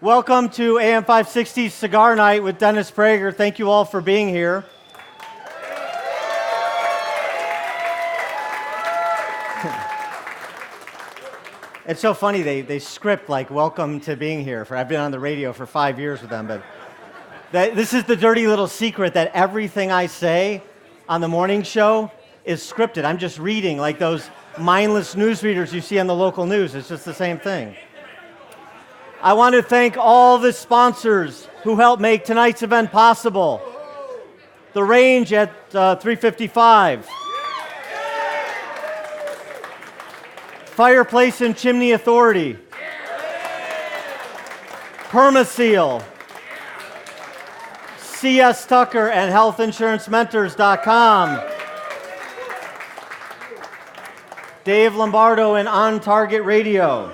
Welcome to AM 560 Cigar Night with Dennis Prager. Thank you all for being here. It's so funny, they script like welcome to being here. I've been on the radio for 5 years with them, but this is the dirty little secret that everything I say on the morning show is scripted. I'm just reading like those mindless newsreaders you see on the local news. It's just the same thing. I want to thank all the sponsors who helped make tonight's event possible. The Range at 355. Fireplace and Chimney Authority. Permaseal. C.S. Tucker and HealthInsuranceMentors.com. Dave Lombardo and On Target Radio.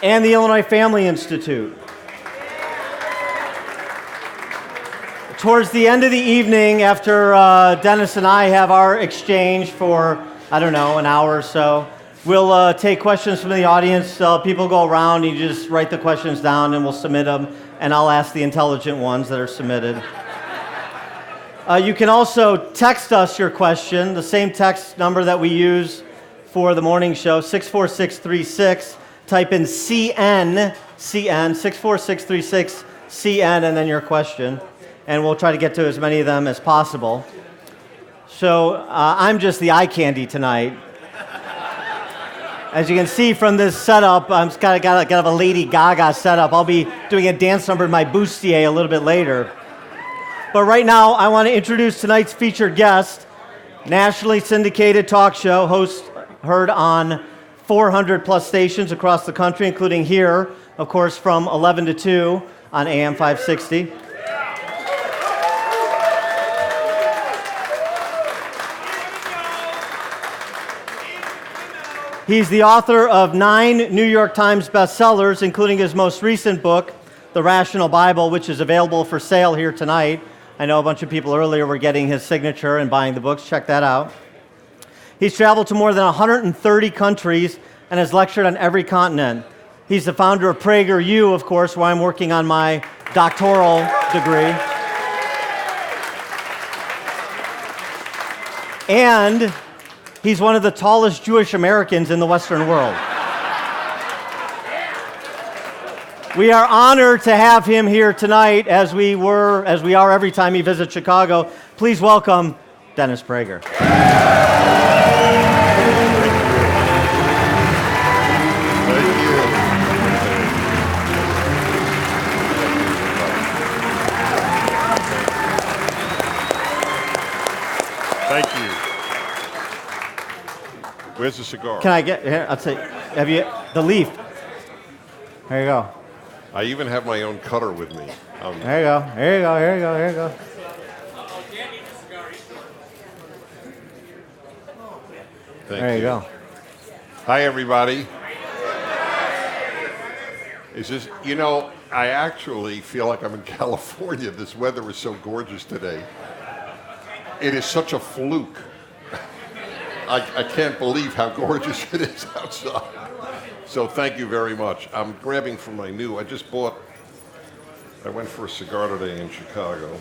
And the Illinois Family Institute. Towards the end of the evening, after Dennis and I have our exchange for, I don't know, an hour or so, we'll take questions from the audience. People go around, you just write the questions down and we'll submit them, and I'll ask the intelligent ones that are submitted. You can also text us your question, the same text number that we use for the morning show, 64636. Type in CN 64636 CN, and then your question, and we'll try to get to as many of them as possible. So I'm just the eye candy tonight. As you can see from this setup, I'm got a Lady Gaga setup. I'll be doing a dance number in my bustier a little bit later. But right now, I want to introduce tonight's featured guest, nationally syndicated talk show host, heard on 400 plus stations across the country, including here, of course, from 11 to 2 on AM 560. He's the author of 9 New York Times bestsellers, including his most recent book, The Rational Bible, which is available for sale here tonight. I know a bunch of people earlier were getting his signature and buying the books. Check that out. He's traveled to more than 130 countries and has lectured on every continent. He's the founder of Prager U, of course, where I'm working on my doctoral degree. And he's one of the tallest Jewish Americans in the Western world. We are honored to have him here tonight, as we are every time he visits Chicago. Please welcome Dennis Prager. Thank you. Where's the cigar? Can I get here? I'll say, have you the leaf? There you go. I even have my own cutter with me. There you go. Here you go. Here you go. Here you go. There you go. Hi, everybody. Is this? I actually feel like I'm in California. This weather is so gorgeous today. It is such a fluke. I can't believe how gorgeous it is outside. So thank you very much. I'm grabbing from my new, I went for a cigar today in Chicago.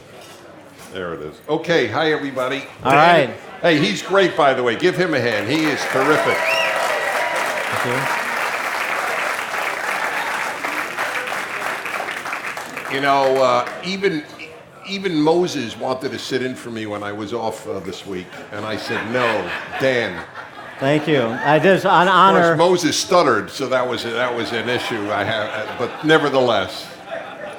There it is. Okay, hi everybody. All right. Hey, he's great, by the way. Give him a hand. He is terrific. Okay. Even Moses wanted to sit in for me when I was off this week, and I said, no, Dan. Thank you. I did on honor. Of course, Moses stuttered, so that was an issue I have, but nevertheless.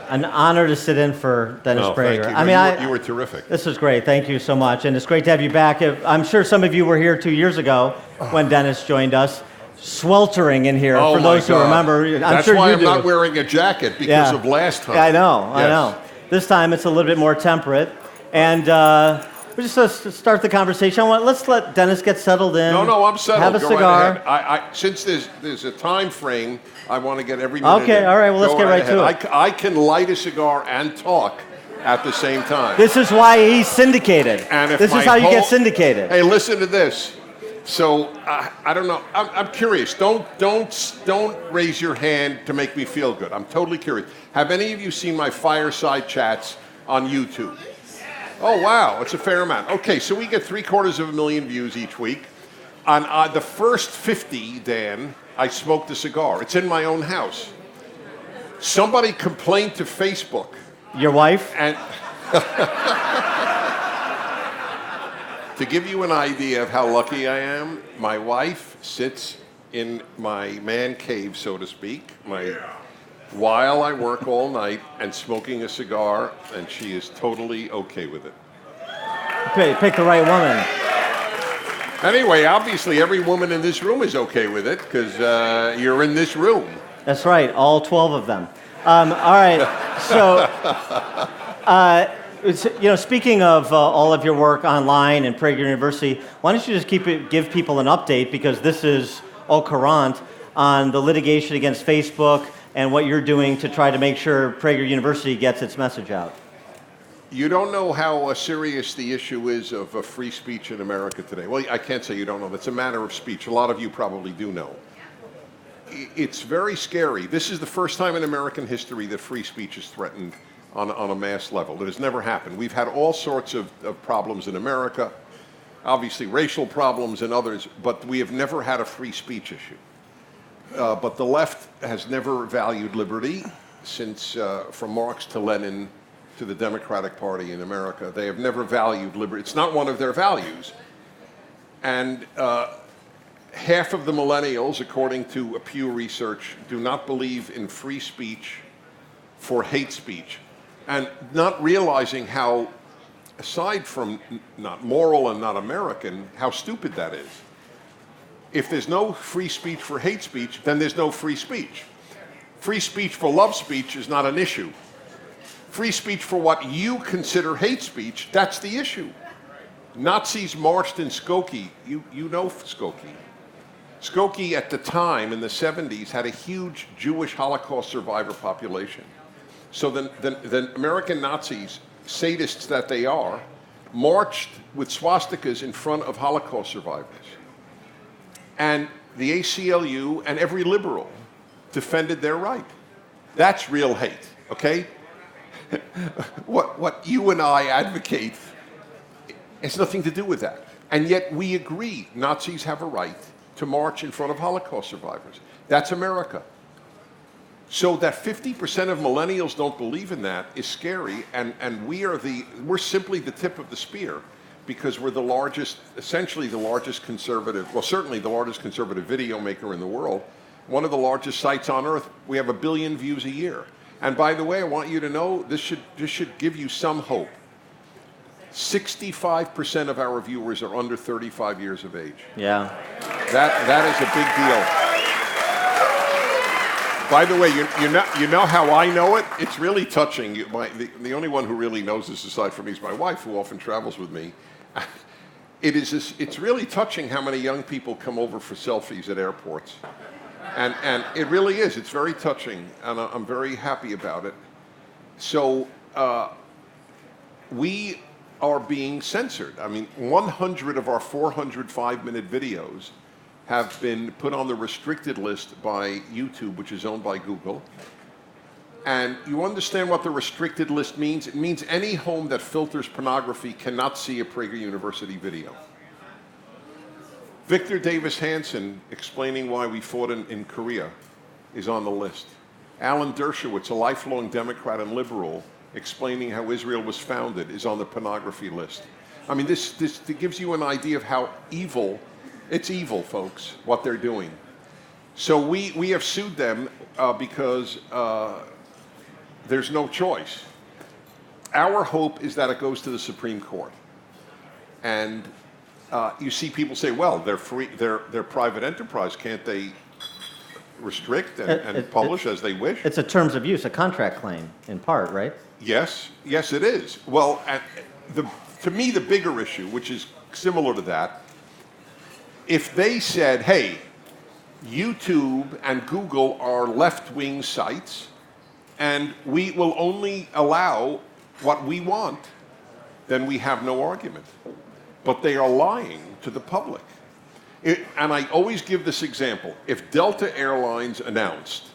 An honor to sit in for Dennis Prager. Thank you. You were terrific. This was great. Thank you so much, and it's great to have you back. I'm sure some of you were here 2 years ago when Dennis joined us, sweltering in here. Oh, for those who remember, That's why I'm not wearing a jacket because of last time. I know. This time it's a little bit more temperate. And we're just going to start the conversation. Let's let Dennis get settled in. No, I'm settled. Have a cigar. Right ahead. Since there's a time frame, I want to get every minute. Okay, all right. Well, let's get right to it. I can light a cigar and talk at the same time. This is why he's syndicated. And if this is how you get syndicated. Hey, listen to this. So I don't know. I'm curious. Don't raise your hand to make me feel good. I'm totally curious. Have any of you seen my fireside chats on YouTube? Oh wow, it's a fair amount. Okay, so we get 750,000 views each week. On the first 50, Dan, I smoked a cigar. It's in my own house. Somebody complained to Facebook. Your wife? And to give you an idea of how lucky I am, my wife sits in my man cave, so to speak, while I work all night and smoking a cigar, and she is totally okay with it. Pick the right woman. Anyway, obviously every woman in this room is okay with it because you're in this room. That's right, all 12 of them. All right, so, speaking of all of your work online and Prager University, why don't you just give people an update, because this is au courant, on the litigation against Facebook and what you're doing to try to make sure Prager University gets its message out. You don't know how serious the issue is of free speech in America today. Well, I can't say you don't know. It's a matter of speech. A lot of you probably do know. It's very scary. This is the first time in American history that free speech is threatened on a mass level. It has never happened. We've had all sorts of problems in America, obviously racial problems and others, but we have never had a free speech issue. But the left has never valued liberty since, from Marx to Lenin to the Democratic Party in America. They have never valued liberty. It's not one of their values. And half of the millennials, according to a Pew research, do not believe in free speech for hate speech. And not realizing how, aside from not moral and not American, how stupid that is. If there's no free speech for hate speech, then there's no free speech. Free speech for love speech is not an issue. Free speech for what you consider hate speech, that's the issue. Nazis marched in Skokie. You know Skokie. Skokie at the time, in the 70s, had a huge Jewish Holocaust survivor population. So the American Nazis, sadists that they are, marched with swastikas in front of Holocaust survivors. And the ACLU and every liberal defended their right. That's real hate, okay? What you and I advocate has nothing to do with that. And yet we agree Nazis have a right to march in front of Holocaust survivors. That's America. So that 50% of millennials don't believe in that is scary, and we're simply the tip of the spear, because we're the largest, essentially the largest conservative, well, certainly the largest conservative video maker in the world, one of the largest sites on earth. We have 1 billion views a year. And by the way, I want you to know, this should give you some hope. 65% of our viewers are under 35 years of age. Yeah. That is a big deal. By the way, you know how I know it? It's really touching. The only one who really knows this aside from me is my wife, who often travels with me. It's really touching how many young people come over for selfies at airports. And it really is. It's very touching, and I'm very happy about it. So we are being censored. I mean, 100 of our 400 5-minute videos have been put on the restricted list by YouTube, which is owned by Google. And you understand what the restricted list means? It means any home that filters pornography cannot see a Prager University video. Victor Davis Hanson, explaining why we fought in Korea, is on the list. Alan Dershowitz, a lifelong Democrat and liberal, explaining how Israel was founded, is on the pornography list. I mean, this gives you an idea of how evil, it's evil, folks, what they're doing. So we have sued them because there's no choice. Our hope is that it goes to the Supreme Court. And you see people say, well, they're free, they're private enterprise. Can't they restrict and publish as they wish? It's a terms of use, a contract claim, in part, right? Yes, it is. Well, to me, the bigger issue, which is similar to that, if they said, hey, YouTube and Google are left-wing sites, and we will only allow what we want, then we have no argument. But they are lying to the public. And I always give this example. If Delta Airlines announced,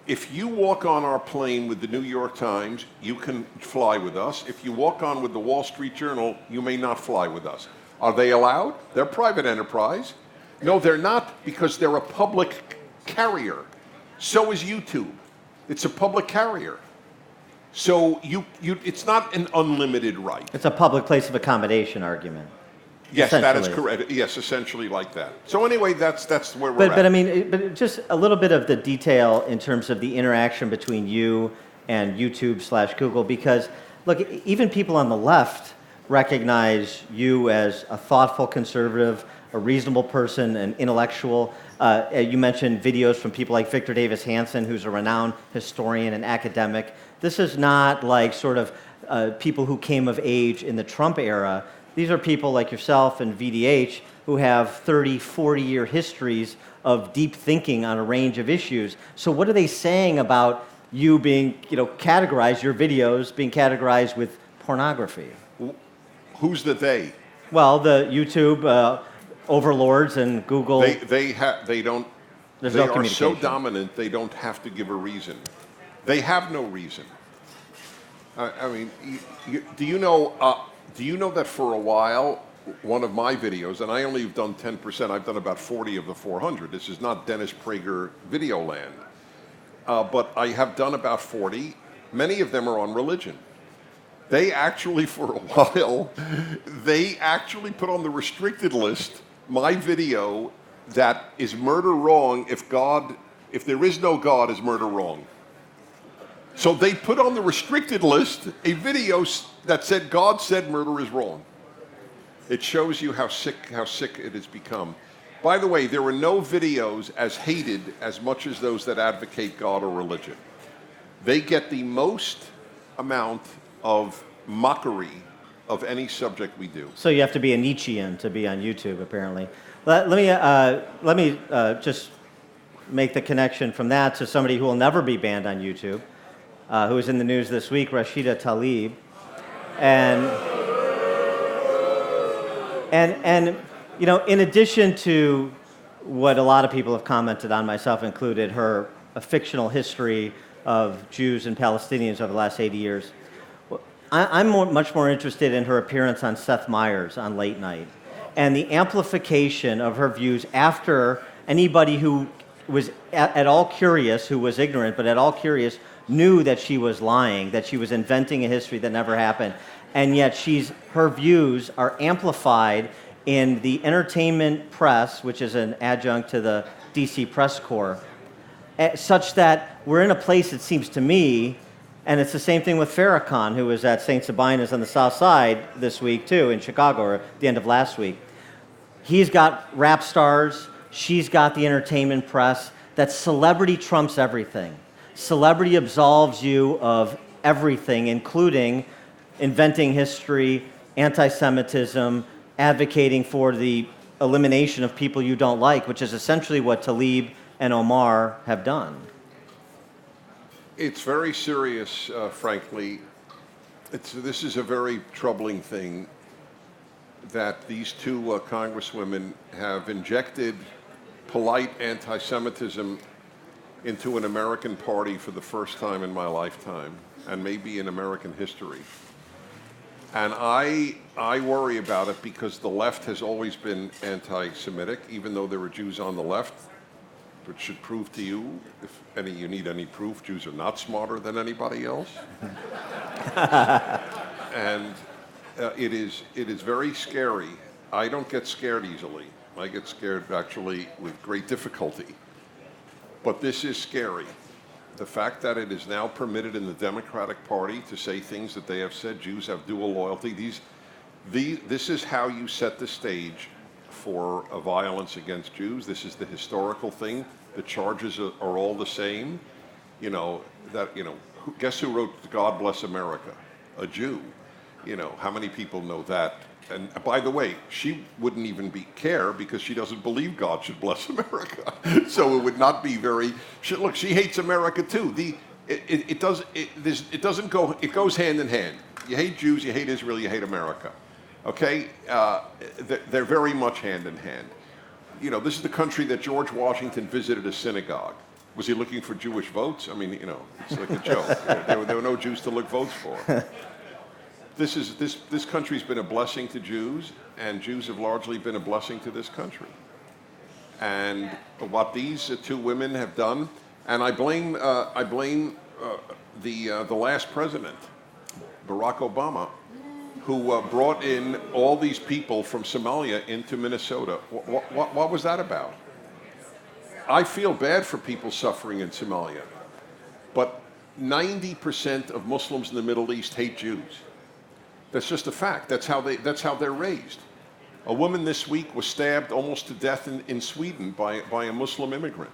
if you walk on our plane with the New York Times, you can fly with us. If you walk on with the Wall Street Journal, you may not fly with us. Are they allowed? They're private enterprise. No, they're not, because they're a public carrier. So is YouTube. It's a public carrier. So it's not an unlimited right. It's a public place of accommodation argument. Yes, that is correct. Yes, essentially like that. So anyway, that's where we're at. But I mean, but just a little bit of the detail in terms of the interaction between you and YouTube/Google, because look, even people on the left recognize you as a thoughtful conservative, a reasonable person, an intellectual. You mentioned videos from people like Victor Davis Hanson, who's a renowned historian and academic. This is not like sort of people who came of age in the Trump era. These are people like yourself and VDH who have 30, 40-year histories of deep thinking on a range of issues. So what are they saying about you being, categorized, your videos being categorized with pornography? Who's the they? Well, the YouTube overlords and Google. They don't. There's they no are communication. so dominant they don't have to give a reason. They have no reason. I mean, do you know? Do you know that for a while, one of my videos, and I only have done 10%, I've done about 40 of the 400. This is not Dennis Prager video land. But I have done about 40. Many of them are on religion. They actually, for a while, they actually put on the restricted list my video that is murder wrong if there is no God, is murder wrong. So they put on the restricted list a video that said God said murder is wrong. It shows you how sick it has become. By the way, there are no videos as hated as much as those that advocate God or religion. They get the most amount of mockery of any subject we do. So you have to be a Nietzschean to be on YouTube, apparently. Let me just make the connection from that to somebody who will never be banned on YouTube, who was in the news this week, Rashida Tlaib, and in addition to what a lot of people have commented on, myself included, a fictional history of Jews and Palestinians over the last 80 years. I'm much more interested in her appearance on Seth Meyers on Late Night and the amplification of her views after anybody who was at all curious, who was ignorant, but at all curious, knew that she was lying, that she was inventing a history that never happened. And yet her views are amplified in the entertainment press, which is an adjunct to the DC Press Corps, such that we're in a place, it seems to me, and it's the same thing with Farrakhan, who was at St. Sabina's on the South Side this week, too, in Chicago, or at the end of last week. He's got rap stars, she's got the entertainment press, that celebrity trumps everything. Celebrity absolves you of everything, including inventing history, anti-Semitism, advocating for the elimination of people you don't like, which is essentially what Tlaib and Omar have done. It's very serious, frankly. This is a very troubling thing that these two congresswomen have injected polite anti-Semitism into an American party for the first time in my lifetime, and maybe in American history. And I worry about it because the left has always been anti-Semitic, even though there are Jews on the left, which should prove to you, if you need any proof, Jews are not smarter than anybody else. And it is very scary. I don't get scared easily. I get scared actually with great difficulty. But this is scary. The fact that it is now permitted in the Democratic Party to say things that they have said, Jews have dual loyalty. This is how you set the stage for a violence against Jews. This is the historical thing. The charges are all the same. Guess who wrote "God Bless America"? A Jew. How many people know that? And by the way, she wouldn't even care because she doesn't believe God should bless America. So it would not be very. She hates America too. It goes hand in hand. You hate Jews, you hate Israel, you hate America. Okay, they're very much hand in hand. this is the country that George Washington visited a synagogue. Was he looking for Jewish votes? I mean, it's like a joke. There were no Jews to look votes for. This country's been a blessing to Jews, and Jews have largely been a blessing to this country. And what these two women have done, and I blame the last president, Barack Obama, who brought in all these people from Somalia into Minnesota. What was that about? I feel bad for people suffering in Somalia, but 90% of Muslims in the Middle East hate Jews. That's just a fact. That's how they're raised. A woman this week was stabbed almost to death in Sweden by a Muslim immigrant.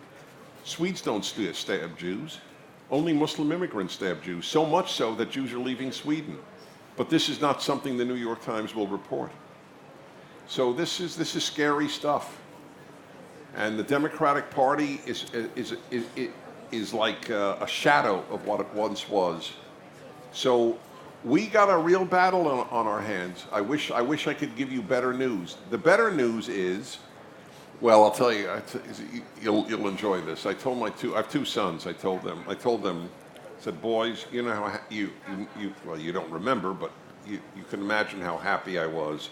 Swedes don't stab Jews. Only Muslim immigrants stab Jews, so much so that Jews are leaving Sweden. But this is not something the New York Times will report. So this is scary stuff. And the Democratic Party is like a shadow of what it once was. So we got a real battle on our hands. I wish I could give you better news. The better news is, well, I'll tell you, you'll enjoy this. I have two sons. I told them, I said, boys, you know how well, you don't remember, but you can imagine how happy I was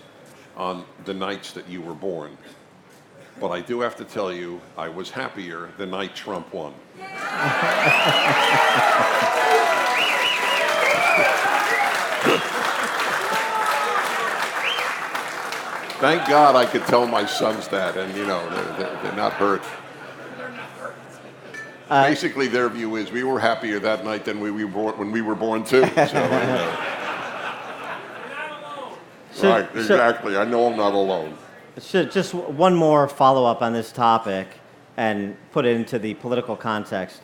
on the nights that you were born. But I do have to tell you, I was happier the night Trump won. Thank God I could tell my sons that, and they're not hurt. Basically, their view is we were happier that night than when we were born too. Right, exactly. I know I'm not alone. So just one more follow-up on this topic and put it into the political context.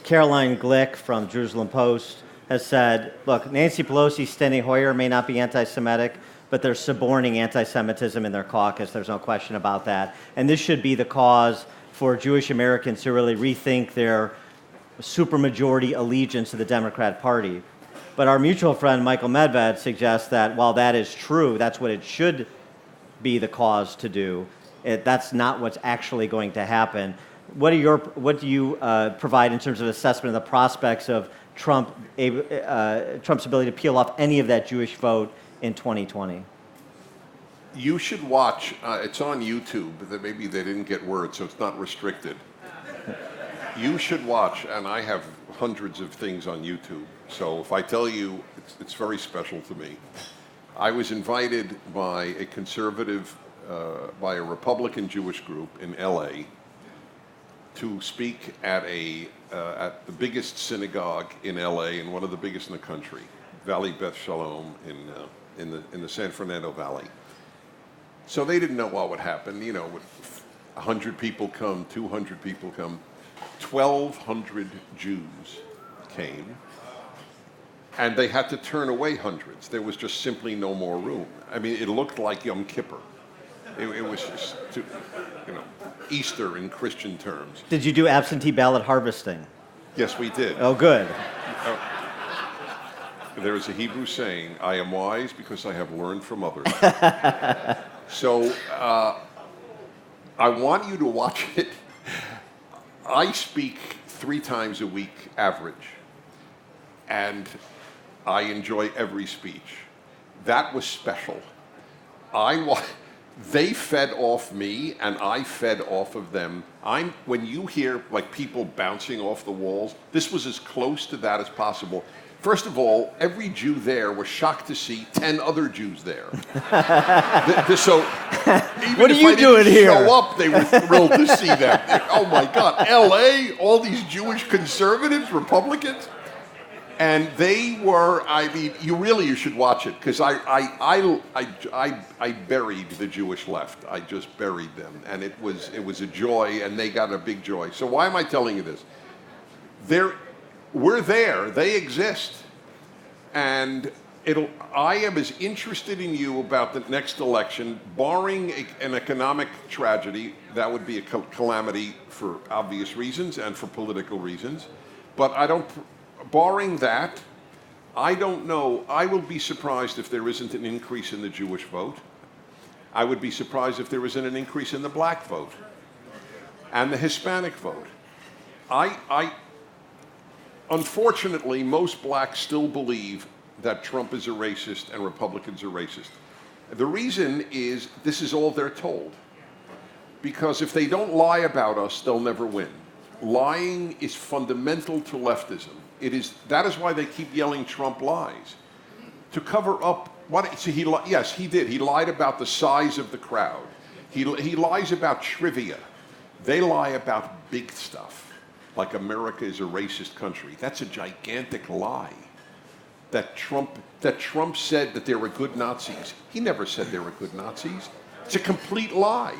Caroline Glick from Jerusalem Post has said, look, Nancy Pelosi, Steny Hoyer may not be anti-Semitic, but they're suborning anti-Semitism in their caucus. There's no question about that. And this should be the cause for Jewish Americans to really rethink their supermajority allegiance to the Democrat Party. But our mutual friend, Michael Medved, suggests that while that is true, that's what it should be the cause to do. That's not what's actually going to happen. What do you provide in terms of assessment of the prospects of Trump's ability to peel off any of that Jewish vote in 2020? You should watch. It's on YouTube. Maybe they didn't get word, so it's not restricted. You should watch, and I have hundreds of things on YouTube. So if I tell you, it's very special to me. I was invited by a conservative, by a Republican Jewish group in LA to speak at the biggest synagogue in LA and one of the biggest in the country, Valley Beth Shalom in the San Fernando Valley. So they didn't know what would happen. With 100 people come, 200 people come, 1,200 Jews came. And they had to turn away hundreds. There was just simply no more room. I mean, it looked like Yom Kippur. It was just, Easter in Christian terms. Did you do absentee ballot harvesting? Yes, we did. Oh, good. There is a Hebrew saying, I am wise because I have learned from others. So I want you to watch it. I speak 3 times a week average. And I enjoy every speech. That was special. They fed off me, and I fed off of them. When you hear like people bouncing off the walls, this was as close to that as possible. First of all, every Jew there was shocked to see 10 other Jews there. So even what are if you I doing didn't here? show up, they were thrilled to see that. Oh my God, L.A., all these Jewish conservatives, Republicans. And they were, you should watch it, because I buried the Jewish left. I just buried them. And it was a joy, and they got a big joy. So why am I telling you this? We're there, they exist. And I am as interested in you about the next election, barring an economic tragedy. That would be a calamity for obvious reasons and for political reasons. But barring that, I don't know. I will be surprised if there isn't an increase in the Jewish vote. I would be surprised if there wasn't an increase in the black vote and the Hispanic vote. Unfortunately, most blacks still believe that Trump is a racist and Republicans are racist. The reason is this is all they're told. Because if they don't lie about us, they'll never win. Lying is fundamental to leftism. That is why they keep yelling Trump lies. To cover up yes, he did. He lied about the size of the crowd. He lies about trivia. They lie about big stuff, like America is a racist country. That's a gigantic lie. That Trump said that there were good Nazis. He never said there were good Nazis. It's a complete lie.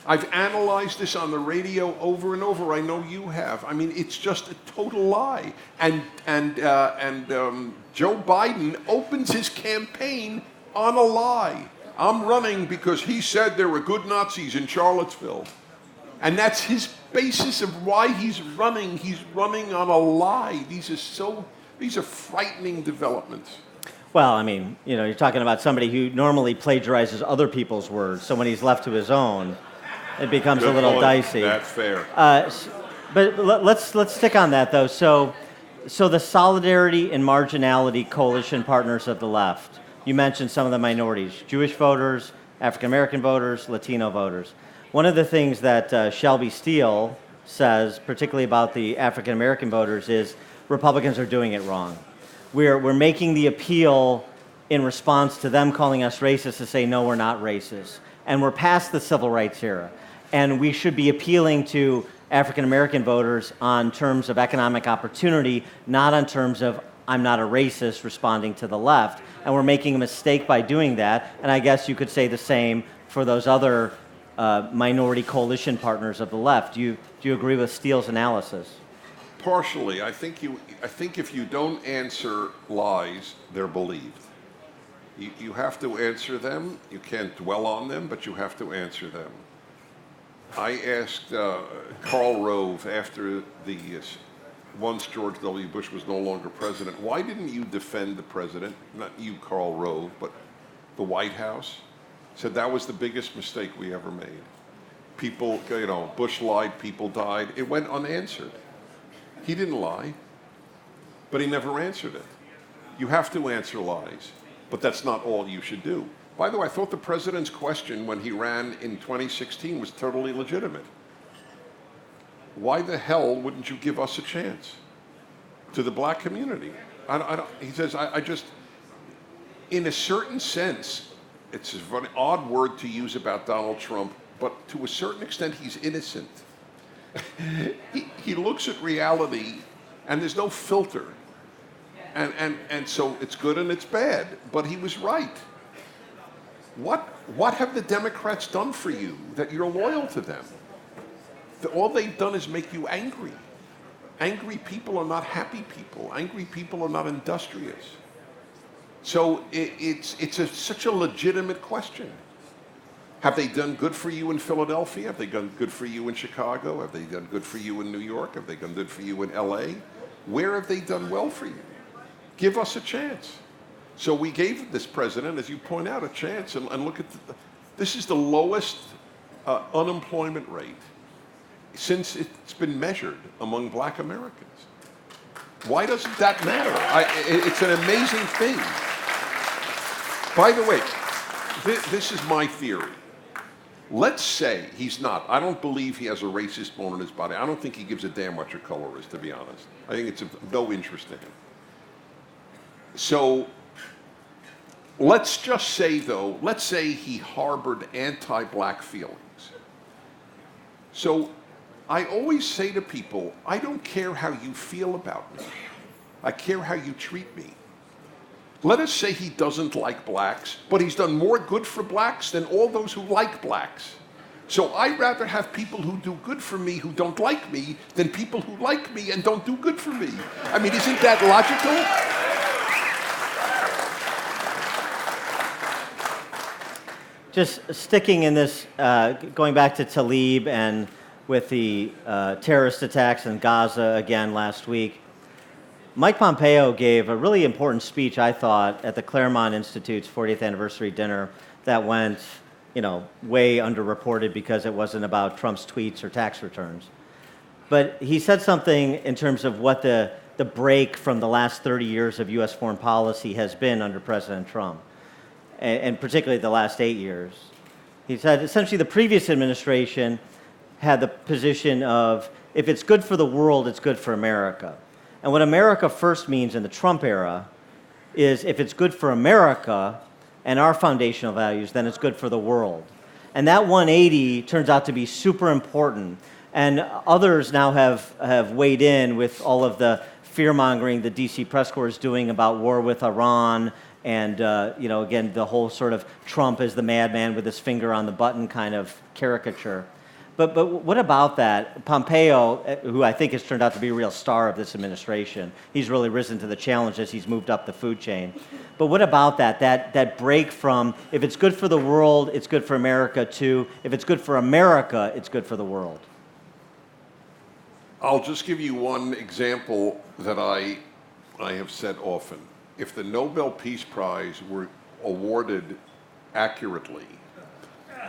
I've analyzed this on the radio over and over. I know you have. I mean, it's just a total lie. And Joe Biden opens his campaign on a lie. I'm running because he said there were good Nazis in Charlottesville. And that's his basis of why he's running. He's running on a lie. These are frightening developments. Well, I mean, you're talking about somebody who normally plagiarizes other people's words, so when he's left to his own, it becomes a little dicey. That's fair. But let's stick on that, though. So the Solidarity and Marginality Coalition partners of the left, you mentioned some of the minorities, Jewish voters, African-American voters, Latino voters. One of the things that Shelby Steele says, particularly about the African-American voters, is Republicans are doing it wrong. We're making the appeal in response to them calling us racist to say, no, we're not racist. And we're past the civil rights era. And we should be appealing to African-American voters on terms of economic opportunity, not on terms of I'm not a racist responding to the left. And we're making a mistake by doing that. And I guess you could say the same for those other minority coalition partners of the left. Do you agree with Steele's analysis? Partially. I think if you don't answer lies, they're believed. You have to answer them. You can't dwell on them, but you have to answer them. I asked Karl Rove after once George W. Bush was no longer president, why didn't you defend the president? Not you, Karl Rove, but the White House. Said that was the biggest mistake we ever made. People, Bush lied, people died. It went unanswered. He didn't lie, but he never answered it. You have to answer lies. But that's not all you should do. By the way, I thought the president's question when he ran in 2016 was totally legitimate. Why the hell wouldn't you give us a chance? To the black community. He says, I just, in a certain sense, it's a very odd word to use about Donald Trump, but to a certain extent, he's innocent. He looks at reality, and there's no filter. And so it's good and it's bad, but he was right. What have the Democrats done for you that you're loyal to them? All they've done is make you angry. Angry people are not happy people. Angry people are not industrious. So it's such a legitimate question. Have they done good for you in Philadelphia? Have they done good for you in Chicago? Have they done good for you in New York? Have they done good for you in LA? Where have they done well for you? Give us a chance. So we gave this president, as you point out, a chance. And look at this is the lowest unemployment rate since it's been measured among black Americans. Why doesn't that matter? It's an amazing thing. By the way, this is my theory. Let's say he's not. I don't believe he has a racist bone in his body. I don't think he gives a damn what your color is, to be honest. I think it's of no interest to him. So let's just say, though, let's say he harbored anti-black feelings. So I always say to people, I don't care how you feel about me. I care how you treat me. Let us say he doesn't like blacks, but he's done more good for blacks than all those who like blacks. So I'd rather have people who do good for me who don't like me than people who like me and don't do good for me. I mean, isn't that logical? Just sticking in this, going back to Tlaib and with the terrorist attacks in Gaza again last week, Mike Pompeo gave a really important speech, I thought, at the Claremont Institute's 40th anniversary dinner that went, way underreported because it wasn't about Trump's tweets or tax returns. But he said something in terms of what the break from the last 30 years of U.S. foreign policy has been under President Trump, and particularly the last 8 years. He said essentially the previous administration had the position of, if it's good for the world, it's good for America. And what America first means in the Trump era is if it's good for America and our foundational values, then it's good for the world. And that 180 turns out to be super important. And others now have weighed in with all of the fear-mongering the DC press corps is doing about war with Iran and, again, the whole sort of Trump as the madman with his finger on the button kind of caricature. But what about that? Pompeo, who I think has turned out to be a real star of this administration, he's really risen to the challenge as he's moved up the food chain. But what about that break from, if it's good for the world, it's good for America, to, if it's good for America, it's good for the world? I'll just give you one example that I have said often. If the Nobel Peace Prize were awarded accurately,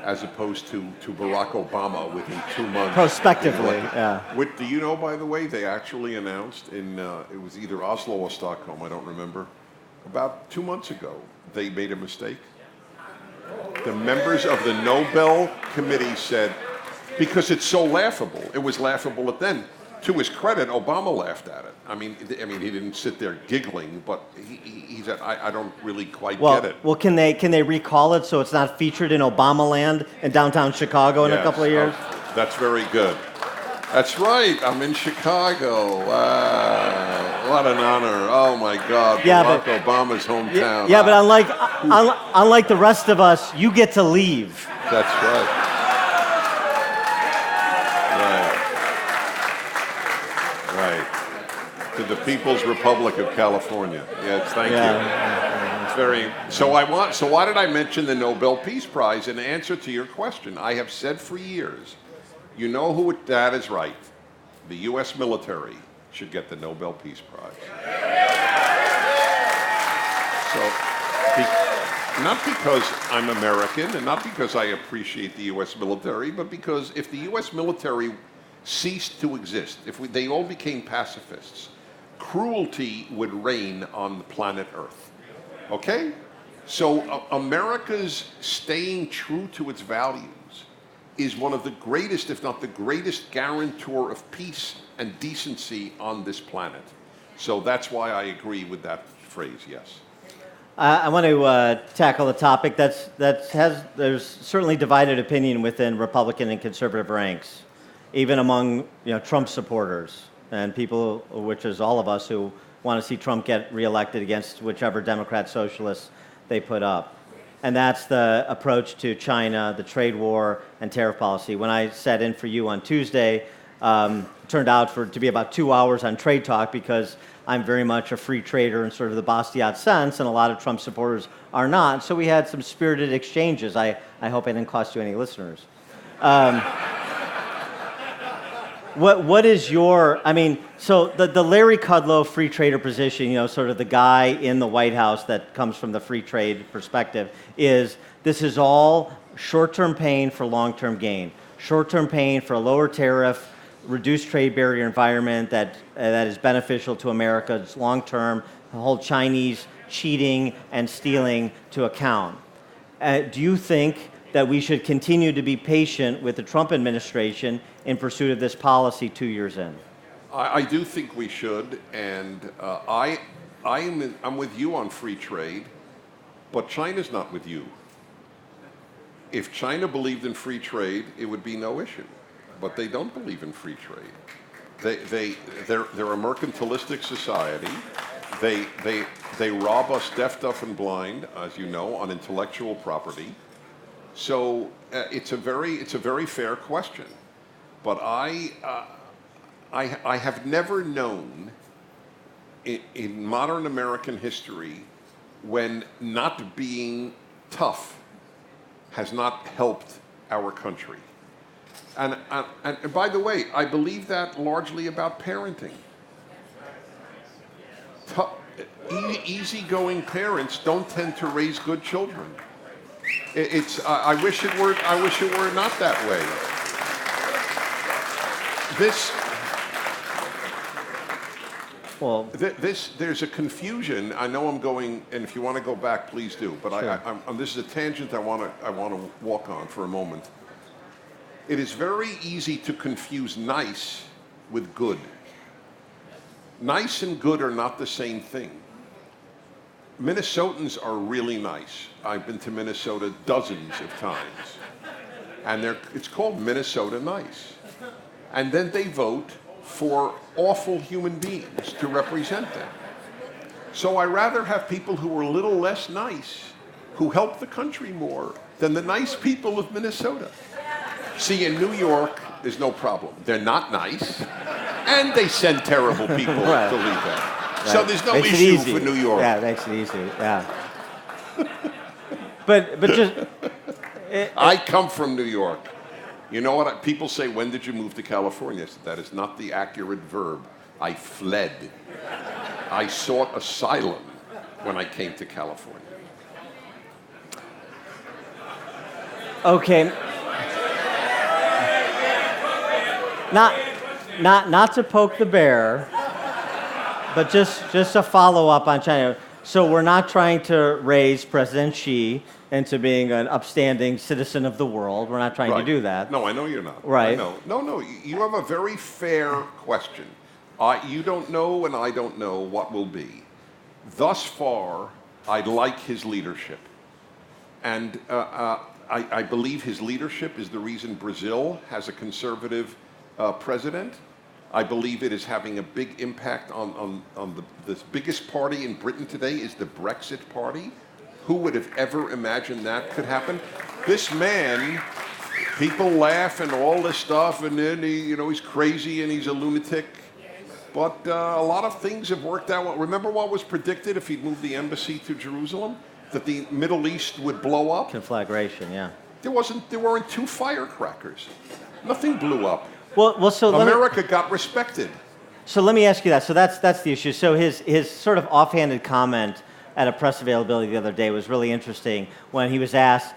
as opposed to Barack Obama within 2 months. Prospectively, yeah. Do you know, by the way, they actually announced it was either Oslo or Stockholm, I don't remember, about 2 months ago, they made a mistake. The members of the Nobel Committee said, because it's so laughable, it was laughable then. To his credit, Obama laughed at it. I mean, he didn't sit there giggling, but he said, "I don't really quite get it." Well, can they recall it so it's not featured in Obama Land in downtown Chicago in a couple of years? Oh, that's very good. That's right. I'm in Chicago. Wow, what an honor! Oh my God, Barack Obama's hometown. Yeah, but unlike the rest of us, you get to leave. That's right. To the People's Republic of California. Yes, thank you. It's very. So why did I mention the Nobel Peace Prize? In answer to your question, I have said for years, that is right. The U.S. military should get the Nobel Peace Prize. So, not because I'm American and not because I appreciate the U.S. military, but because if the U.S. military ceased to exist, if they all became pacifists, cruelty would reign on the planet Earth. Okay? So America's staying true to its values is one of the greatest, if not the greatest, guarantor of peace and decency on this planet. So that's why I agree with that phrase, yes. I want to tackle the topic there's certainly divided opinion within Republican and conservative ranks, even among Trump supporters and people, which is all of us, who want to see Trump get reelected against whichever Democrat socialists they put up. And that's the approach to China, the trade war, and tariff policy. When I sat in for you on Tuesday, turned out to be about 2 hours on Trade Talk because I'm very much a free trader in sort of the Bastiat sense, and a lot of Trump supporters are not. So we had some spirited exchanges. I hope I didn't cost you any listeners. What is your, so the Larry Kudlow free trader position, sort of the guy in the White House that comes from the free trade perspective, is this is all short-term pain for long-term gain. Short-term pain for a lower tariff, reduced trade barrier environment that is beneficial to America. It's long-term, hold Chinese cheating and stealing to account. Do you think that we should continue to be patient with the Trump administration in pursuit of this policy 2 years in? I do think we should, and I'm with you on free trade, but China's not with you. If China believed in free trade, it would be no issue, but they don't believe in free trade. They're a mercantilistic society. They rob us deaf, dumb, and blind, as you know, on intellectual property. So it's a very fair question, but I have never known in modern American history when not being tough has not helped our country. And by the way, I believe that largely about parenting. Easygoing parents don't tend to raise good children. I wish it were. I wish it were not that way. Well, There's a confusion. I know I'm going, and if you want to go back, please do. But Sure. this is a tangent I want to walk on for a moment. It is very easy to confuse nice with good. Nice and good are not the same thing. Minnesotans are really nice. I've been to Minnesota dozens of times, and it's called Minnesota nice. And then they vote for awful human beings to represent them. So I rather have people who are a little less nice, who help the country more, than the nice people of Minnesota. See, in New York, there's no problem. They're not nice, and they send terrible people Right. to lead them. Right. So there's no Makes it issue easy. for New York. Yeah, it makes it easy. Yeah. but just I come from New York. You know what? People say, when did you move to California? I said, that is not the accurate verb. I fled. I sought asylum when I came to California. okay. Not to poke the bear, but just a follow up on China. So we're not trying to raise President Xi into being an upstanding citizen of the world. We're not trying to do that. No, I know you're not. Right. I know. No, you have a very fair question. You don't know, and I don't know what will be. Thus far, I like his leadership. And I believe his leadership is the reason Brazil has a conservative president. I believe it is having a big impact on the biggest party in Britain today is the Brexit Party. Who would have ever imagined that could happen? This man, people laugh and all this stuff, and then he's crazy and he's a lunatic. But a lot of things have worked out well. Remember what was predicted if he'd moved the embassy to Jerusalem? That the Middle East would blow up? Conflagration, yeah. There weren't two firecrackers. Nothing blew up. Well, so America got respected. So let me ask you that. So that's the issue. So his sort of offhanded comment at a press availability the other day was really interesting when he was asked,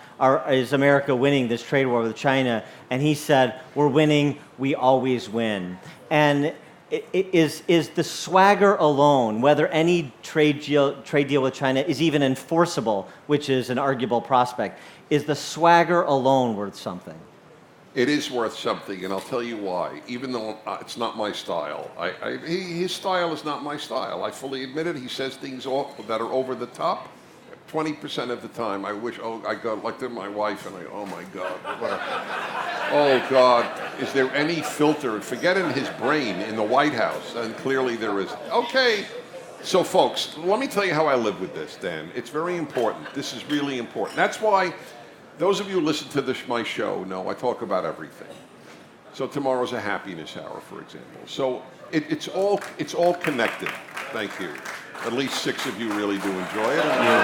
is America winning this trade war with China? And he said, we're winning, we always win. And is the swagger alone, whether any trade deal with China is even enforceable, which is an arguable prospect, is the swagger alone worth something? It is worth something, and I'll tell you why. Even though it's not my style, his style is not my style. I fully admit it. He says things that are over the top. 20% of the time, I wish. I go like to my wife, and oh my God, oh God, is there any filter? Forget in his brain in the White House, and clearly there is. Okay, so folks, let me tell you how I live with this, Dan. It's very important. This is really important. That's why. Those of you who listen to my show know I talk about everything. So tomorrow's a happiness hour, for example. So it's all connected. Thank you. At least 6 of you really do enjoy it. No.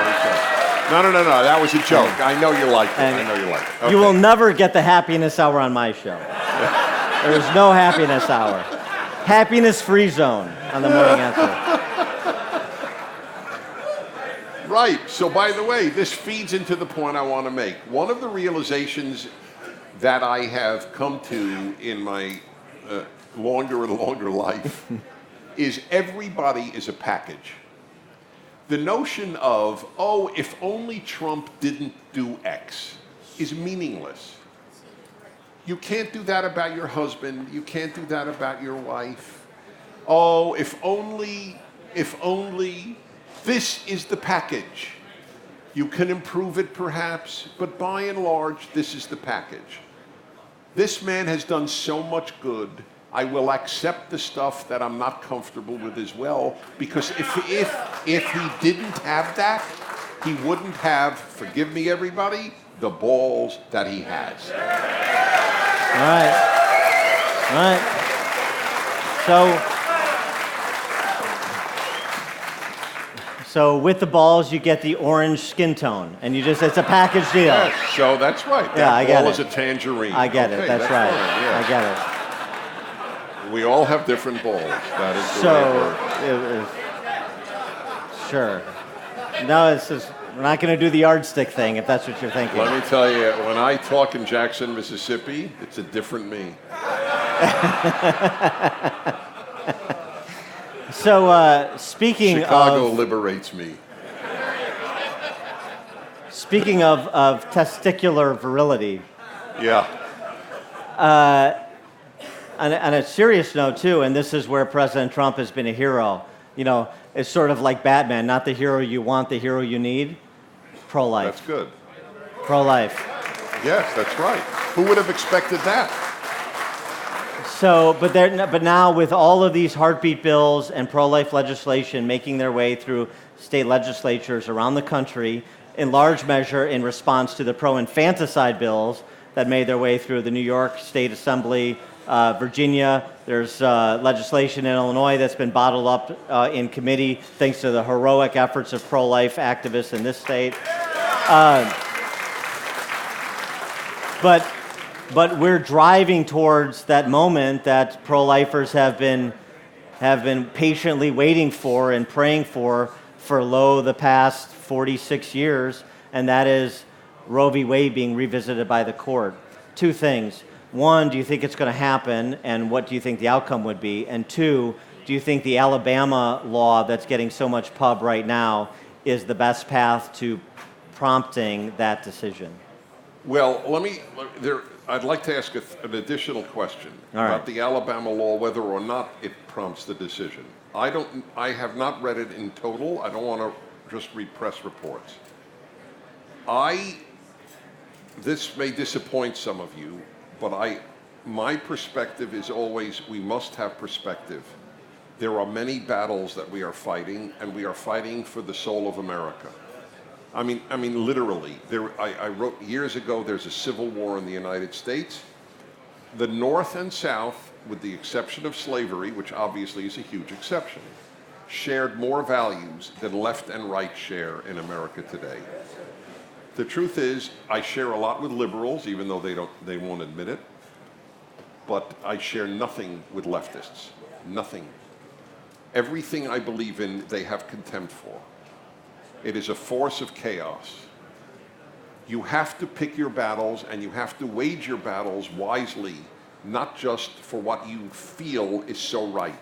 That was a joke. I know you like it. Okay. You will never get the happiness hour on my show. There is no happiness hour. Happiness-free zone on the morning answer. Right. So, by the way, this feeds into the point I want to make. One of the realizations that I have come to in my longer and longer life is everybody is a package. The notion of, if only Trump didn't do X is meaningless. You can't do that about your husband. You can't do that about your wife. If only. This is the package. You can improve it perhaps, but by and large, this is the package. This man has done so much good. I will accept the stuff that I'm not comfortable with as well, because if he didn't have that, he wouldn't have, forgive me everybody, the balls that he has. All right. So with the balls, you get the orange skin tone, and it's a package deal. Yes, so that's right. Yeah, I get ball it. is a tangerine. I get it. That's right. Fine, yes. I get it. We all have different balls. That is the way it works. Sure. No, We're not going to do the yardstick thing, if that's what you're thinking. Let me tell you, when I talk in Jackson, Mississippi, it's a different me. So, speaking Chicago of liberates me. speaking of testicular virility, Yeah. on a serious note too, and this is where President Trump has been a hero. You know, it's sort of like Batman, not the hero you want, the hero you need. Pro-life. That's good. Pro-life. Yes, that's right. Who would have expected that? So, but now with all of these heartbeat bills and pro-life legislation making their way through state legislatures around the country, in large measure in response to the pro-infanticide bills that made their way through the New York State Assembly, Virginia. There's legislation in Illinois that's been bottled up in committee thanks to the heroic efforts of pro-life activists in this state. But we're driving towards that moment that pro-lifers have been patiently waiting for and praying for the past 46 years, and that is Roe v. Wade being revisited by the court. Two things. One, do you think it's going to happen, and what do you think the outcome would be? And two, do you think the Alabama law that's getting so much pub right now is the best path to prompting that decision? Well, I'd like to ask an additional question about the Alabama law, whether or not it prompts the decision. I have not read it in total. I don't want to just read press reports. This may disappoint some of you, but my perspective is always we must have perspective. There are many battles that we are fighting, and we are fighting for the soul of America. I mean, literally. I wrote years ago, there's a civil war in the United States. The North and South, with the exception of slavery, which obviously is a huge exception, shared more values than left and right share in America today. The truth is, I share a lot with liberals, even though they won't admit it, but I share nothing with leftists. Nothing. Everything I believe in, they have contempt for. It is a force of chaos. You have to pick your battles, and you have to wage your battles wisely, not just for what you feel is so right.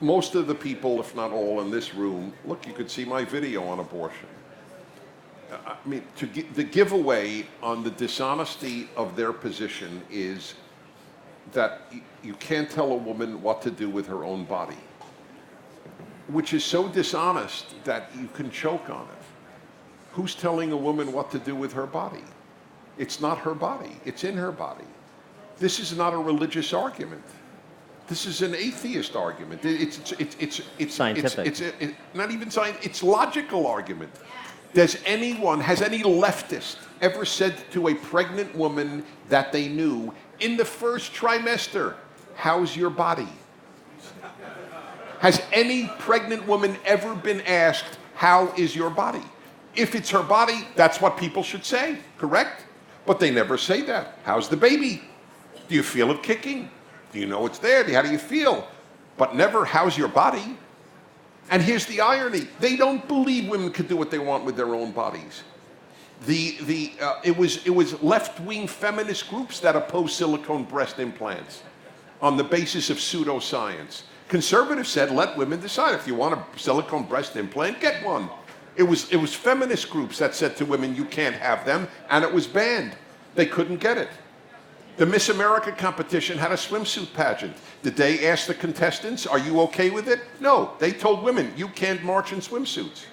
Most of the people, if not all in this room, look, you could see my video on abortion. I mean, the giveaway on the dishonesty of their position is that you can't tell a woman what to do with her own body, which is so dishonest that you can choke on it. Who's telling a woman what to do with her body? It's not her body. It's in her body. This is not a religious argument. This is an atheist argument. It's scientific. It's not even scientific. It's logical argument. Has any leftist ever said to a pregnant woman that they knew in the first trimester, "How's your body?" Has any pregnant woman ever been asked, "How is your body?" If it's her body, that's what people should say, correct? But they never say that. How's the baby? Do you feel it kicking? Do you know it's there? How do you feel? But never, how's your body? And here's the irony. They don't believe women could do what they want with their own bodies. It was left-wing feminist groups that opposed silicone breast implants on the basis of pseudoscience. Conservatives said, let women decide. If you want a silicone breast implant, get one. It was feminist groups that said to women, you can't have them, and it was banned. They couldn't get it. The Miss America competition had a swimsuit pageant. Did they ask the contestants, are you okay with it? No, they told women, you can't march in swimsuits.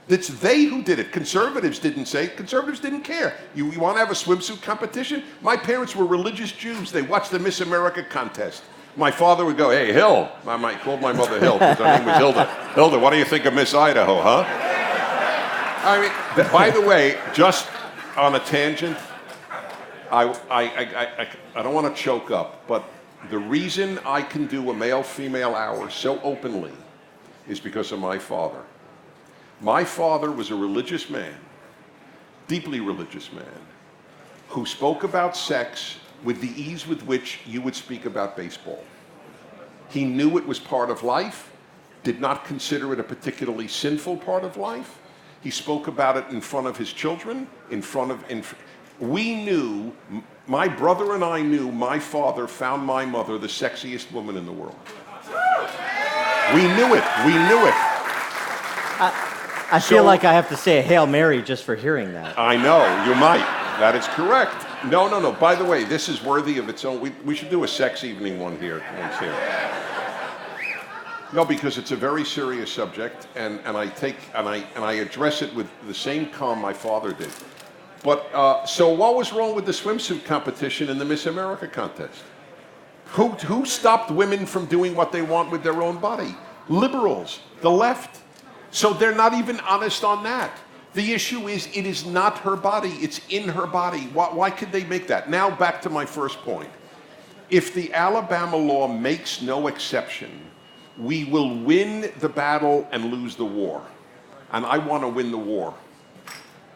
It's they who did it. Conservatives didn't say, conservatives didn't care. You want to have a swimsuit competition? My parents were religious Jews. They watched the Miss America contest. My father would go, hey, Hill. I called my mother Hill because her name was Hilda. Hilda, what do you think of Miss Idaho, huh? I mean, by the way, just on a tangent, I don't want to choke up, but the reason I can do a male-female hour so openly is because of my father. My father was a religious man, deeply religious man, who spoke about sex with the ease with which you would speak about baseball. He knew it was part of life, did not consider it a particularly sinful part of life, He spoke about it in front of his children, we knew, my brother and I knew my father found my mother the sexiest woman in the world. We knew it. We knew it. I feel like I have to say a Hail Mary just for hearing that. I know, you might. That is correct. No. By the way, this is worthy of its own. We should do a sex evening one here. Once here. No, because it's a very serious subject, and I address it with the same calm my father did. But so what was wrong with the swimsuit competition in the Miss America contest? Who stopped women from doing what they want with their own body? Liberals, the left. So they're not even honest on that. The issue is it is not her body, it's in her body. Why could they make that? Now back to my first point. If the Alabama law makes no exception, we will win the battle and lose the war. And I want to win the war.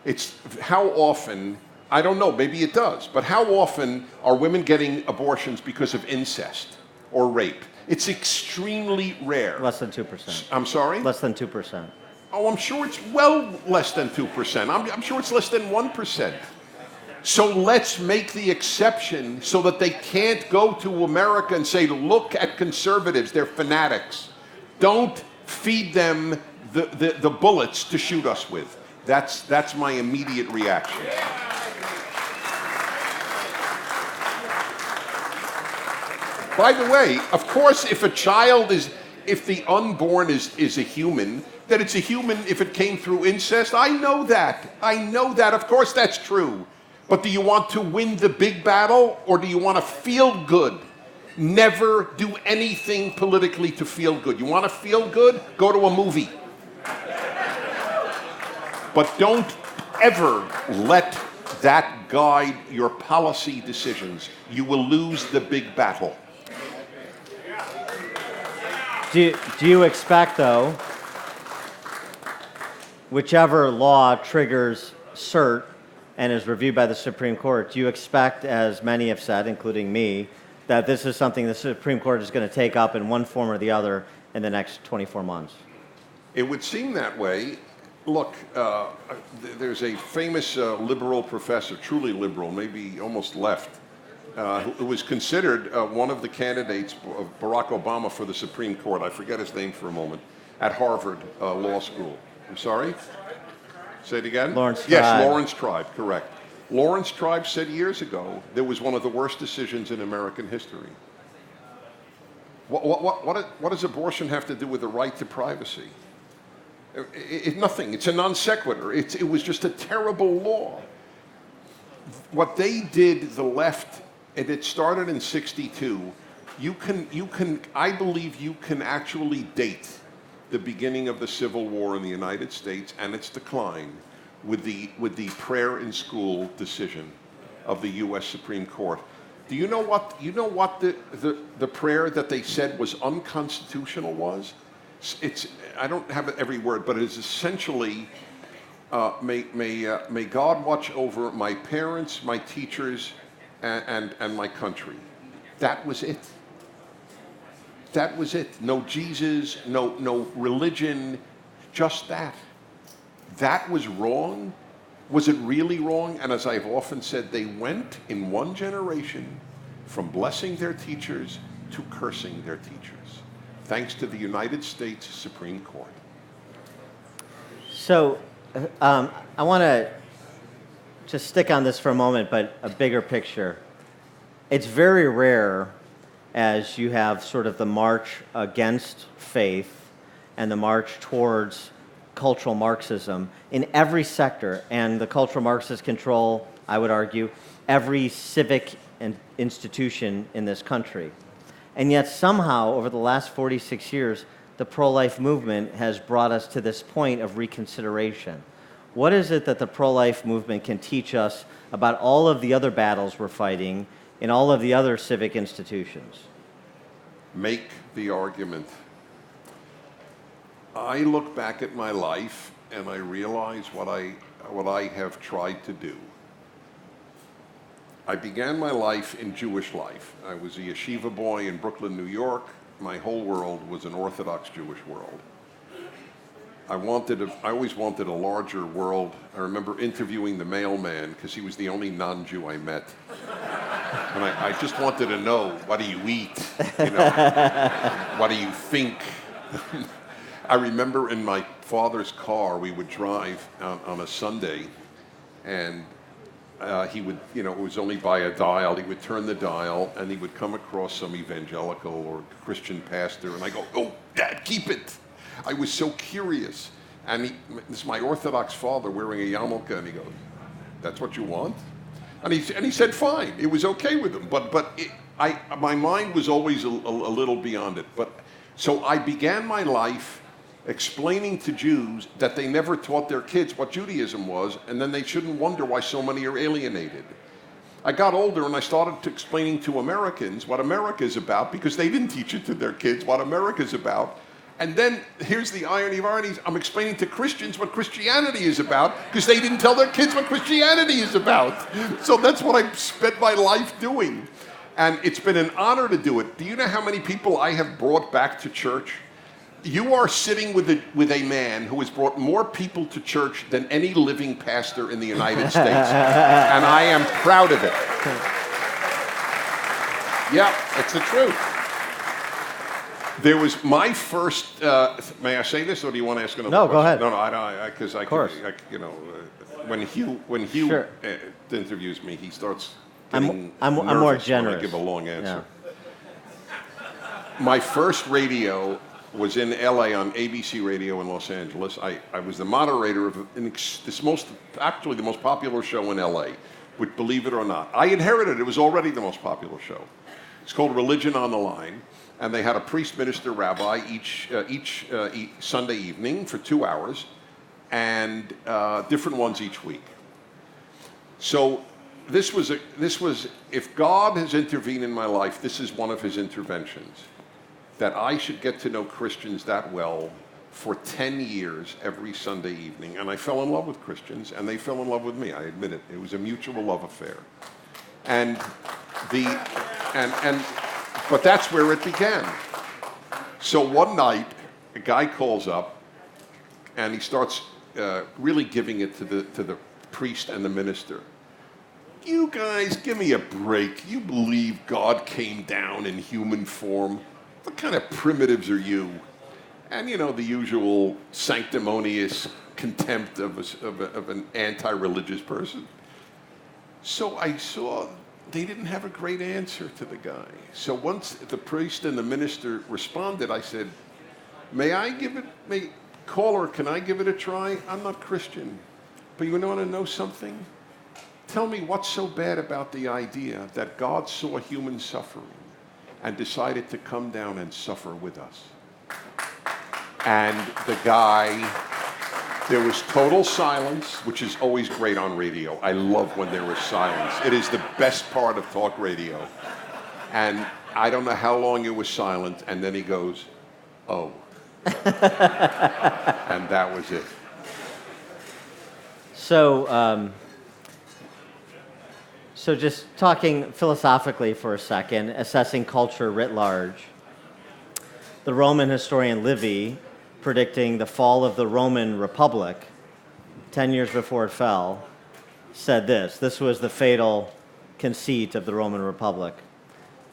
It's how often, I don't know, maybe it does, but how often are women getting abortions because of incest or rape? It's extremely rare. Less than 2%. I'm sorry? Less than 2%. Oh, I'm sure it's well less than 2%. I'm sure it's less than 1%. So let's make the exception so that they can't go to America and say, look at conservatives, they're fanatics. Don't feed them the bullets to shoot us with. That's my immediate reaction. By the way, of course, if the unborn is a human, that it's a human if it came through incest. I know that. Of course that's true. But do you want to win the big battle or do you want to feel good? Never do anything politically to feel good. You want to feel good? Go to a movie. But don't ever let that guide your policy decisions. You will lose the big battle. Do you expect, though, whichever law triggers cert and is reviewed by the Supreme Court, do you expect, as many have said, including me, that this is something the Supreme Court is going to take up in one form or the other in the next 24 months? It would seem that way. Look, there's a famous liberal professor, truly liberal, maybe almost left, who was considered one of the candidates of Barack Obama for the Supreme Court. I forget his name for a moment, at Harvard Law School. I'm sorry? Say it again? Lawrence Tribe. Yes, Lawrence Tribe, correct. Lawrence Tribe said years ago there was one of the worst decisions in American history. What does abortion have to do with the right to privacy? Nothing. It's a non sequitur. It was just a terrible law. What they did, the left, and it started in '62. I believe you can actually date the beginning of the Civil War in the United States and its decline with the prayer in school decision of the U.S. Supreme Court. Do you know what the prayer that they said was unconstitutional was? I don't have every word, but it is essentially may God watch over my parents, my teachers, and my country. That was it. That was it. No Jesus, no religion, just that. That was wrong. Was it really wrong? And as I've often said, they went in one generation from blessing their teachers to cursing their teachers, thanks to the United States Supreme Court. So I want to just stick on this for a moment, but a bigger picture. It's very rare, as you have sort of the march against faith and the march towards cultural Marxism in every sector, and the cultural Marxists control, I would argue, every civic institution in this country. And yet somehow, over the last 46 years, the pro-life movement has brought us to this point of reconsideration. What is it that the pro-life movement can teach us about all of the other battles we're fighting in all of the other civic institutions? Make the argument. I look back at my life and I realize what I have tried to do. I began my life in Jewish life. I was a yeshiva boy in Brooklyn, New York. My whole world was an Orthodox Jewish world. I always wanted a larger world. I remember interviewing the mailman because he was the only non-Jew I met. And I just wanted to know, what do you eat? You know, what do you think? I remember in my father's car, we would drive on a Sunday, and he would, you know, it was only by a dial. He would turn the dial, and he would come across some evangelical or Christian pastor, and I go, "Oh, Dad, keep it." I was so curious. And this is my Orthodox father wearing a yarmulke, and he goes, "That's what you want?" And he said, fine. It was okay with him. But my mind was always a little beyond it. So I began my life explaining to Jews that they never taught their kids what Judaism was, and then they shouldn't wonder why so many are alienated. I got older and I started explaining to Americans what America is about, because they didn't teach it to their kids what America is about. And then, here's the irony of ironies, I'm explaining to Christians what Christianity is about, because they didn't tell their kids what Christianity is about. So that's what I've spent my life doing. And it's been an honor to do it. Do you know how many people I have brought back to church? You are sitting with a man who has brought more people to church than any living pastor in the United States. And I am proud of it. Yeah, it's the truth. There was my first. May I say this, or do you want to ask another question? No, go ahead. No, because I could, you know, when Hugh Sure. Interviews me, he starts. I'm nervous more when generous. I give a long answer. Yeah. My first radio was in LA on ABC Radio in Los Angeles. I was the moderator of the most popular show in LA, which, believe it or not, I inherited. It was already the most popular show. It's called Religion on the Line. And they had a priest, minister, rabbi each Sunday evening for 2 hours, and different ones each week. So this was if God has intervened in my life, this is one of his interventions, that I should get to know Christians that well for 10 years every Sunday evening. And I fell in love with Christians, and they fell in love with me. I admit it. It was a mutual love affair. But that's where it began. So one night, a guy calls up, and he starts really giving it to the priest and the minister. You guys, give me a break. You believe God came down in human form? What kind of primitives are you? And, you know, the usual sanctimonious contempt of an anti-religious person. So I saw they didn't have a great answer to the guy. So once the priest and the minister responded, I said, caller, can I give it a try? I'm not Christian. But you want to know something? Tell me what's so bad about the idea that God saw human suffering and decided to come down and suffer with us. And the guy, there was total silence, which is always great on radio. I love when there is silence. It is the best part of talk radio. And I don't know how long it was silent, and then he goes, "Oh." And that was it. So just talking philosophically for a second, assessing culture writ large, the Roman historian Livy, predicting the fall of the Roman Republic 10 years before it fell, said this. This was the fatal conceit of the Roman Republic.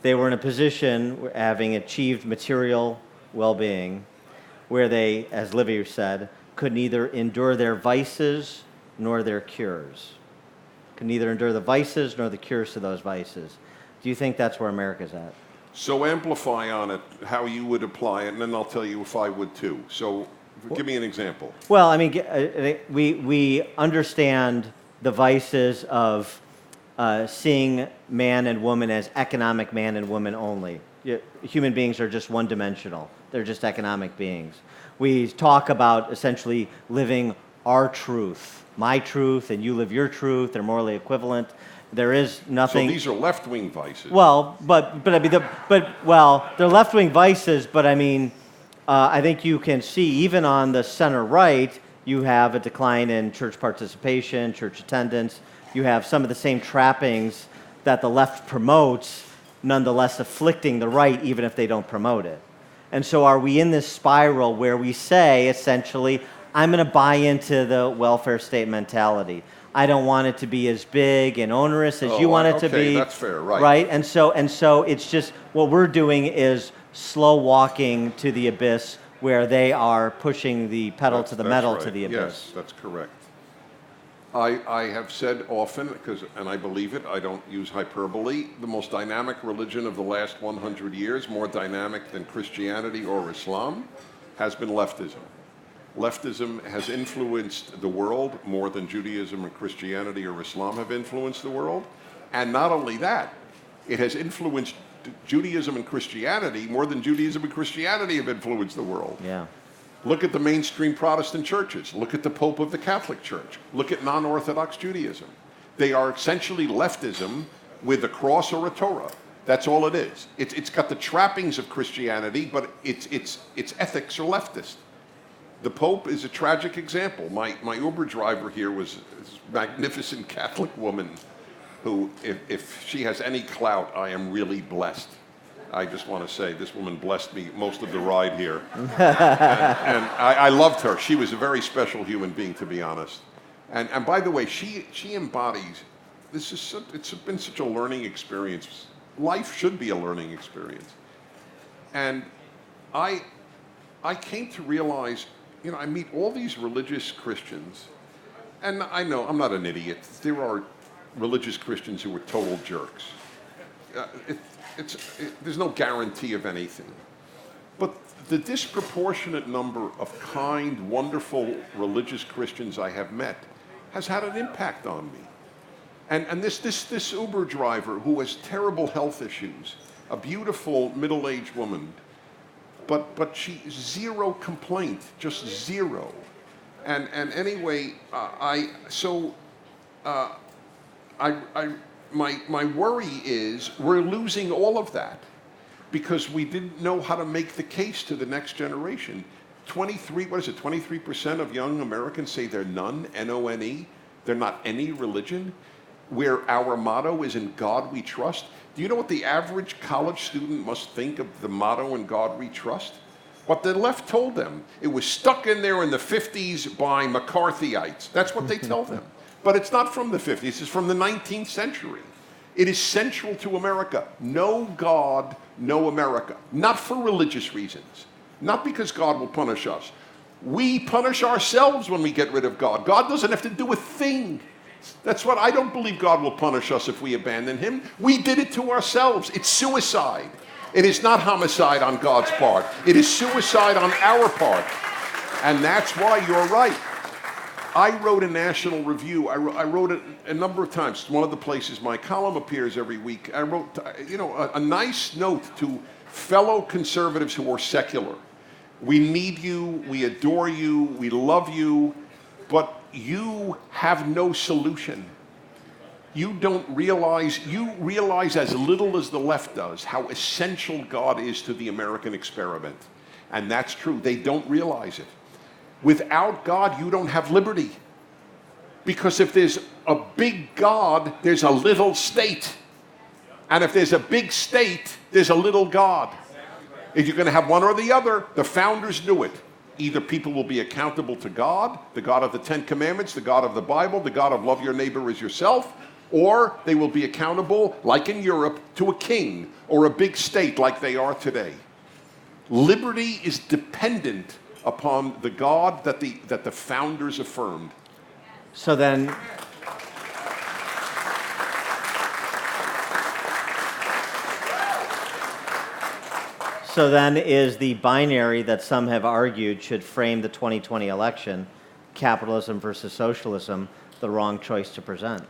They were in a position, having achieved material well-being, where they, as Livy said, could neither endure their vices nor their cures. Could neither endure the vices nor the cures to those vices. Do you think that's where America's at? So amplify on it how you would apply it, and then I'll tell you if I would too. So give me an example. Well, I mean, we understand the vices of seeing man and woman as economic man and woman only. Human beings are just one-dimensional. They're just economic beings. We talk about essentially living our truth, my truth, and you live your truth. They're morally equivalent. There is nothing. So these are left-wing vices. Well, but I mean, they're left-wing vices. But I mean, I think you can see even on the center right, you have a decline in church participation, church attendance. You have some of the same trappings that the left promotes, nonetheless afflicting the right, even if they don't promote it. And so, are we in this spiral where we say essentially, I'm going to buy into the welfare state mentality. I don't want it to be as big and onerous as you want it to be. That's fair, right. Right? And so it's just what we're doing is slow walking to the abyss where they are pushing the pedal to the metal right. to the abyss. Yes, that's correct. I have said often, and I believe it, I don't use hyperbole, the most dynamic religion of the last 100 years, more dynamic than Christianity or Islam, has been leftism. Leftism has influenced the world more than Judaism and Christianity or Islam have influenced the world. And not only that, it has influenced Judaism and Christianity more than Judaism and Christianity have influenced the world. Yeah. Look at the mainstream Protestant churches. Look at the Pope of the Catholic Church. Look at non-Orthodox Judaism. They are essentially leftism with a cross or a Torah. That's all it is. It's got the trappings of Christianity, but its ethics are leftist. The Pope is a tragic example. My Uber driver here was this magnificent Catholic woman who, if she has any clout, I am really blessed. I just want to say this woman blessed me most of the ride here. and I loved her. She was a very special human being, to be honest. And by the way, she embodies, it's been such a learning experience. Life should be a learning experience. And I came to realize, I meet all these religious Christians, and I know I'm not an idiot. There are religious Christians who are total jerks. There's no guarantee of anything. But the disproportionate number of kind, wonderful religious Christians I have met has had an impact on me. And this Uber driver who has terrible health issues, a beautiful middle-aged woman, but she zero complaint, just zero. And anyway, my worry is we're losing all of that because we didn't know how to make the case to the next generation. 23% of young Americans say they're none, N-O-N-E. They're not any religion, where our motto is "In God We Trust." Do you know what the average college student must think of the motto "In God We Trust"? What the left told them. It was stuck in there in the 50s by McCarthyites. That's what they tell them. But it's not from the 50s, it's from the 19th century. It is central to America. No God, no America. Not for religious reasons. Not because God will punish us. We punish ourselves when we get rid of God. God doesn't have to do a thing. That's what I don't believe God will punish us if we abandon him. We did it to ourselves. It's suicide. It is not homicide on God's part. It is suicide on our part. And that's why you're right. I wrote a national review. I wrote it a number of times. It's one of the places my column appears every week. I wrote, a nice note to fellow conservatives who are secular. We need you. We adore you. We love you. But you have no solution. You realize as little as the left does how essential God is to the American experiment. And that's true. They don't realize it. Without God, you don't have liberty. Because if there's a big God, there's a little state. And if there's a big state, there's a little God. If you're going to have one or the other, the founders knew it. Either people will be accountable to God, the God of the Ten Commandments, the God of the Bible, the God of love your neighbor as yourself, or they will be accountable, like in Europe, to a king or a big state like they are today. Liberty is dependent upon the God that the founders affirmed. So then, is the binary that some have argued should frame the 2020 election, capitalism versus socialism, the wrong choice to present?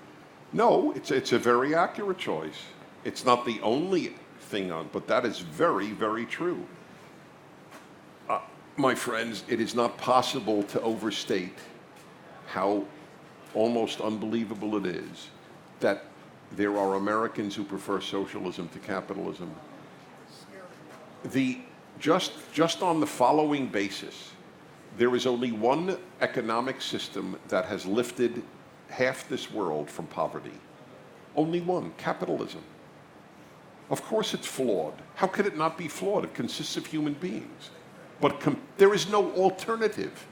No, it's a very accurate choice. It's not the only thing but that is very, very true. My friends, it is not possible to overstate how almost unbelievable it is that there are Americans who prefer socialism to capitalism. Just on the following basis, there is only one economic system that has lifted half this world from poverty. Only one, capitalism. Of course it's flawed. How could it not be flawed? It consists of human beings. But there is no alternative.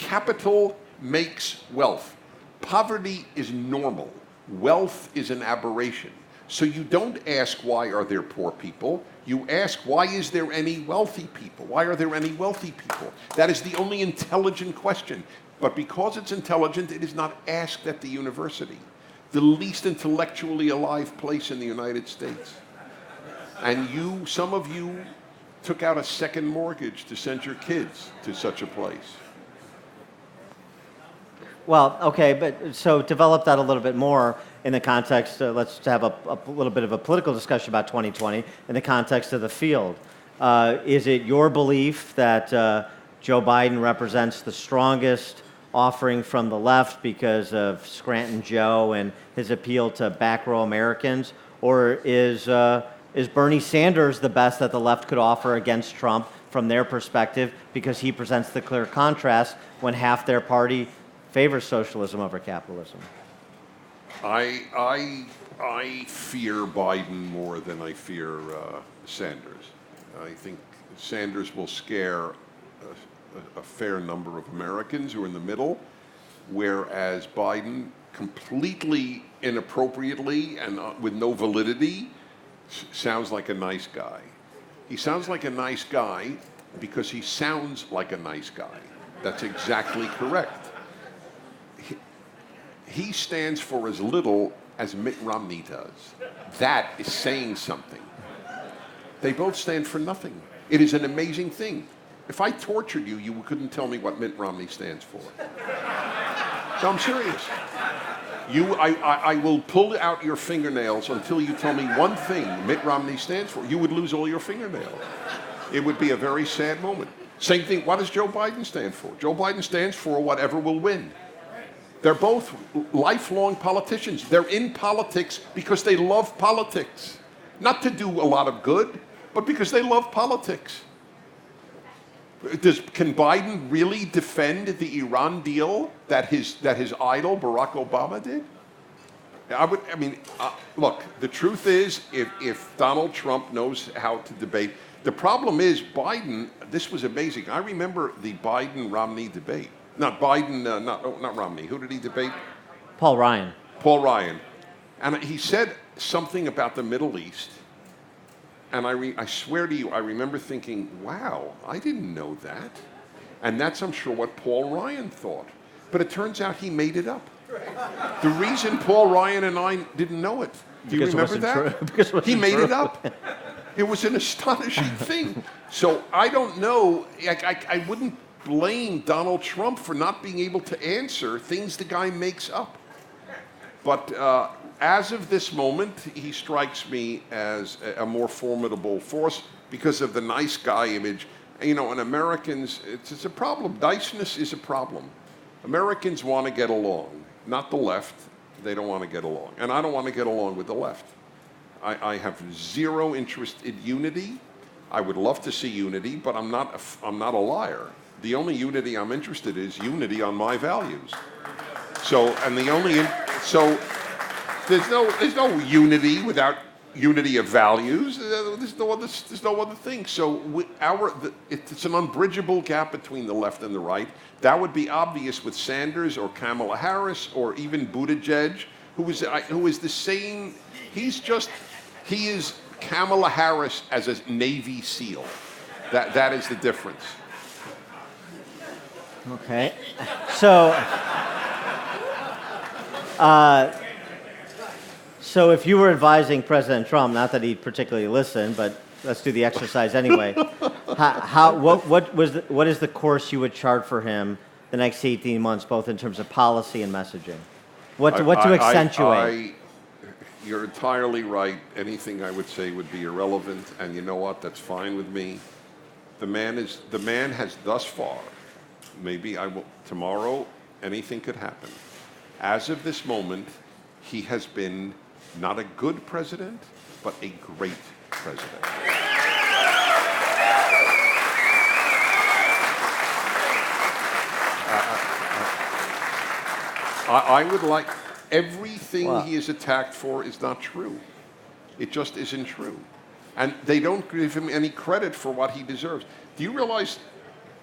Capital makes wealth. Poverty is normal. Wealth is an aberration. So you don't ask why are there poor people. You ask why is there any wealthy people? Why are there any wealthy people? That is the only intelligent question. But because it's intelligent, it is not asked at the university, the least intellectually alive place in the United States. And some of you took out a second mortgage to send your kids to such a place. Well, okay, but so develop that a little bit more in the context, let's have a little bit of a political discussion about 2020 in the context of the field. Is it your belief that Joe Biden represents the strongest offering from the left because of Scranton Joe and his appeal to back row Americans? Or is Bernie Sanders the best that the left could offer against Trump from their perspective because he presents the clear contrast when half their party favors socialism over capitalism? I fear Biden more than I fear Sanders. I think Sanders will scare a fair number of Americans who are in the middle, whereas Biden completely inappropriately and with no validity sounds like a nice guy. He sounds like a nice guy because he sounds like a nice guy. That's exactly correct. He stands for as little as Mitt Romney does. That is saying something. They both stand for nothing. It is an amazing thing. If I tortured you, you couldn't tell me what Mitt Romney stands for. No, I'm serious. I will pull out your fingernails until you tell me one thing Mitt Romney stands for. You would lose all your fingernails. It would be a very sad moment. Same thing, what does Joe Biden stand for? Joe Biden stands for whatever will win. They're both lifelong politicians. They're in politics because they love politics. Not to do a lot of good, but because they love politics. Can Biden really defend the Iran deal that his idol Barack Obama did? Look, the truth is, if Donald Trump knows how to debate, the problem is Biden, this was amazing. I remember the Biden-Romney debate. Not Biden, not Romney. Who did he debate? Paul Ryan. Paul Ryan. And he said something about the Middle East. And I swear to you, I remember thinking, wow, I didn't know that. And that's, I'm sure, what Paul Ryan thought. But it turns out he made it up. The reason Paul Ryan and I didn't know it, do you remember that? He made it up. It was an astonishing thing. So I don't know, I wouldn't blame Donald Trump for not being able to answer things the guy makes up. But as of this moment, he strikes me as a more formidable force because of the nice guy image. You know, and Americans, it's a problem. Niceness is a problem. Americans want to get along, not the left. They don't want to get along. And I don't want to get along with the left. I have zero interest in unity. I would love to see unity, but I'm not a liar. The only unity I'm interested in is unity on my values. So there's no unity without unity of values. There's no other thing. So it's an unbridgeable gap between the left and the right. That would be obvious with Sanders or Kamala Harris or even Buttigieg, who is the same. He is Kamala Harris as a Navy SEAL. That is the difference. Okay. So, so if you were advising President Trump, not that he'd particularly listen, but let's do the exercise anyway. What is the course you would chart for him the next 18 months, both in terms of policy and messaging? What to accentuate? You're entirely right. Anything I would say would be irrelevant, and you know what? That's fine with me. The man has thus far. Maybe tomorrow, anything could happen. As of this moment, he has been not a good president, but a great president. I would like, everything he is attacked for is not true. It just isn't true. And they don't give him any credit for what he deserves. Do you realize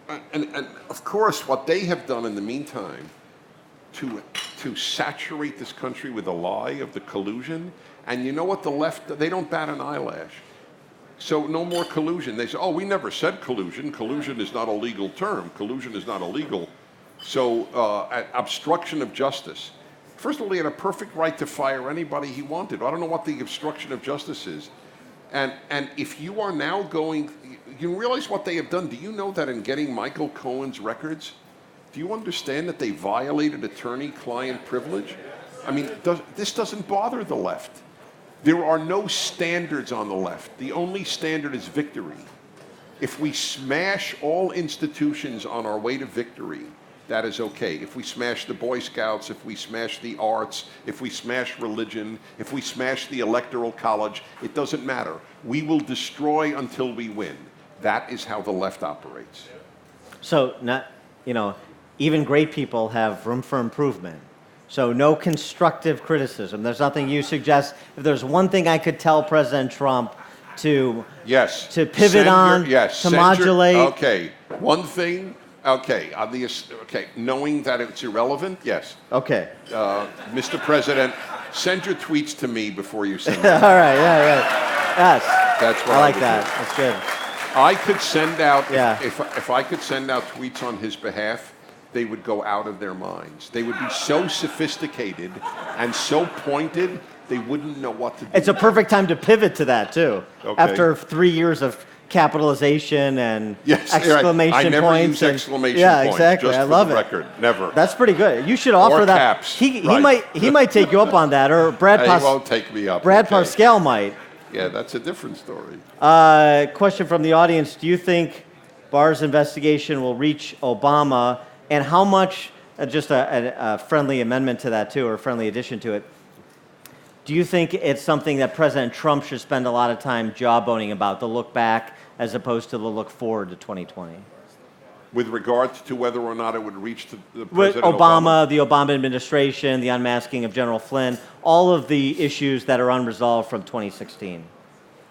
And of course, what they have done in the meantime to saturate this country with a lie of the collusion. And you know what, the left, they don't bat an eyelash. So no more collusion. They say, oh, we never said collusion. Collusion is not a legal term. Collusion is not illegal. So obstruction of justice. First of all, he had a perfect right to fire anybody he wanted. I don't know what the obstruction of justice is. And if you are now going, you realize what they have done. Do you know that in getting Michael Cohen's records, do you understand that they violated attorney-client privilege? I mean, this doesn't bother the left. There are no standards on the left. The only standard is victory. If we smash all institutions on our way to victory, that is okay. If we smash the Boy Scouts, if we smash the arts, if we smash religion, if we smash the Electoral College, it doesn't matter. We will destroy until we win. That is how the left operates. So, even great people have room for improvement. So no constructive criticism. There's nothing you suggest. If there's one thing I could tell President Trump to pivot to modulate. Okay, one thing. Okay, knowing that it's irrelevant. Yes. Okay. Mr. President, send your tweets to me before you send them. All right. Yeah. Yes. That's what I like would that. do. That's good. I could send out Yeah. if I could send out tweets on his behalf, they would go out of their minds. They would be so sophisticated and so pointed, they wouldn't know what to do. It's a perfect time to pivot to that too. Okay. After 3 years of capitalization and Yes, exclamation I never points. use exclamation yeah, points. exactly. Just I for love the it. record, never. That's pretty good. You should offer Or that. caps, He right. might take you up on that, or Brad He won't take me up. Brad okay. Parscale might. Yeah, that's a different story. Question from the audience: do you think Barr's investigation will reach Obama, and how much? Just a friendly amendment to that too, or a friendly addition to it. Do you think it's something that President Trump should spend a lot of time jawboning about, the look back as opposed to the look forward to 2020? With regard to whether or not it would reach the With President Obama, the Obama administration, the unmasking of General Flynn, all of the issues that are unresolved from 2016.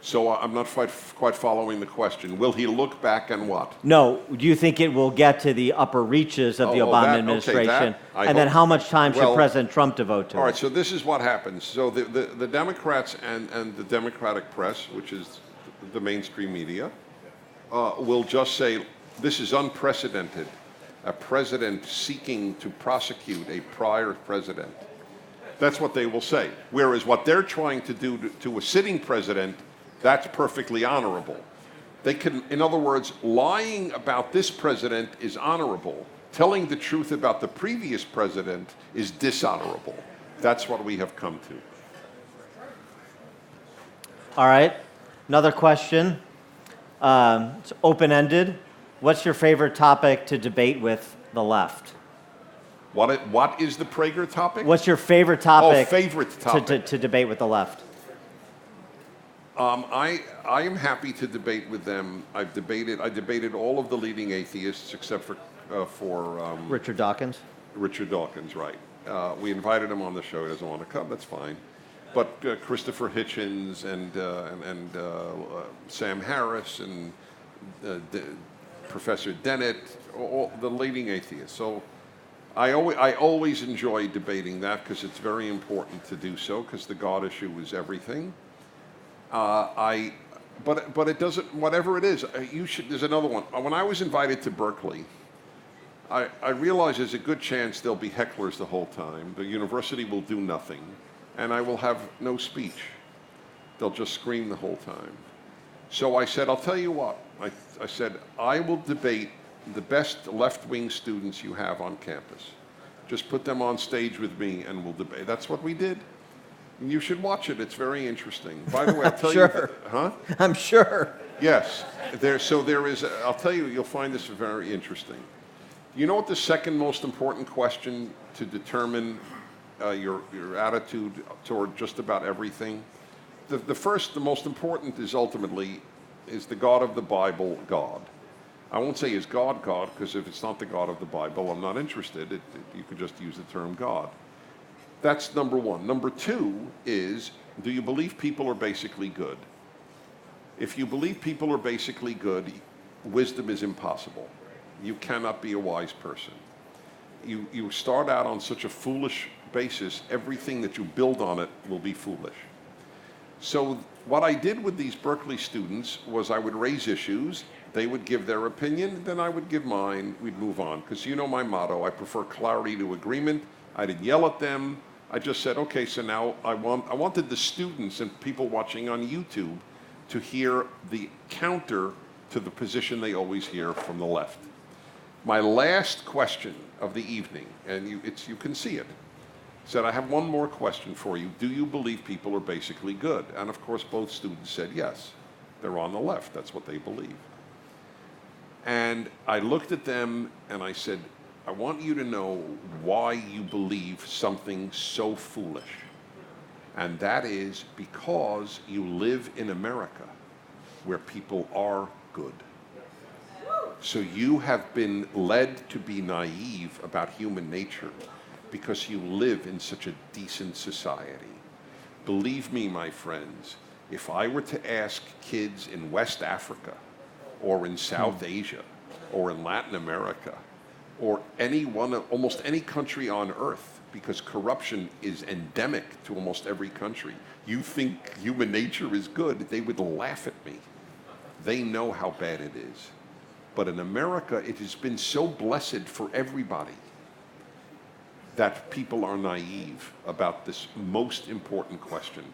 So I'm not quite following the question. Will he look back and what? No, do you think it will get to the upper reaches of the Obama administration? And then how much time should President Trump devote to it? All right, so this is what happens. So the Democrats and the Democratic press, which is the mainstream media, will just say, this is unprecedented. A president seeking to prosecute a prior president. That's what they will say. Whereas what they're trying to do to a sitting president, that's perfectly honorable. They can, in other words, lying about this president is honorable. Telling the truth about the previous president is dishonorable. That's what we have come to. All right. Another question. It's open-ended. What's your favorite topic to debate with the left? What is the Prager topic? What's your favorite topic? Favorite topic. To debate with the left? I am happy to debate with them. I debated all of the leading atheists except for Richard Dawkins. Richard Dawkins, right? We invited him on the show. He doesn't want to come. That's fine. But Christopher Hitchens and Sam Harris and Professor Dennett, all the leading atheists. So I always enjoy debating that because it's very important to do so because the God issue is everything. But it doesn't. Whatever it is, you should. There's another one. When I was invited to Berkeley, I realized there's a good chance there'll be hecklers the whole time. The university will do nothing, and I will have no speech. They'll just scream the whole time. So I said, I'll tell you what. I said, I will debate the best left-wing students you have on campus. Just put them on stage with me, and we'll debate. That's what we did. You should watch it. It's very interesting. By the way, I'll tell you. Huh? I'm sure. Yes. I'll tell you, you'll find this very interesting. You know what the second most important question to determine your attitude toward just about everything? The most important is ultimately, is the God of the Bible God? I won't say is God God, because if it's not the God of the Bible, I'm not interested. You could just use the term God. That's number one. Number two is, do you believe people are basically good? If you believe people are basically good, wisdom is impossible. you cannot be a wise person. You start out on such a foolish basis, everything that you build on it will be foolish. So what I did with these Berkeley students was I would raise issues, they would give their opinion, then I would give mine, we'd move on. Because you know my motto, I prefer clarity to agreement. I didn't yell at them. I just said, okay, so now I wanted the students and people watching on YouTube to hear the counter to the position they always hear from the left. My last question of the evening, and you can see it, said, I have one more question for you. Do you believe people are basically good? And of course, both students said yes. They're on the left. That's what they believe. And I looked at them and I said, I want you to know why you believe something so foolish. And that is because you live in America where people are good. So you have been led to be naive about human nature because you live in such a decent society. Believe me, my friends, if I were to ask kids in West Africa or in South Asia or in Latin America or almost any country on earth, because corruption is endemic to almost every country, you think human nature is good, they would laugh at me. They know how bad it is. But in America, it has been so blessed for everybody that people are naive about this most important question.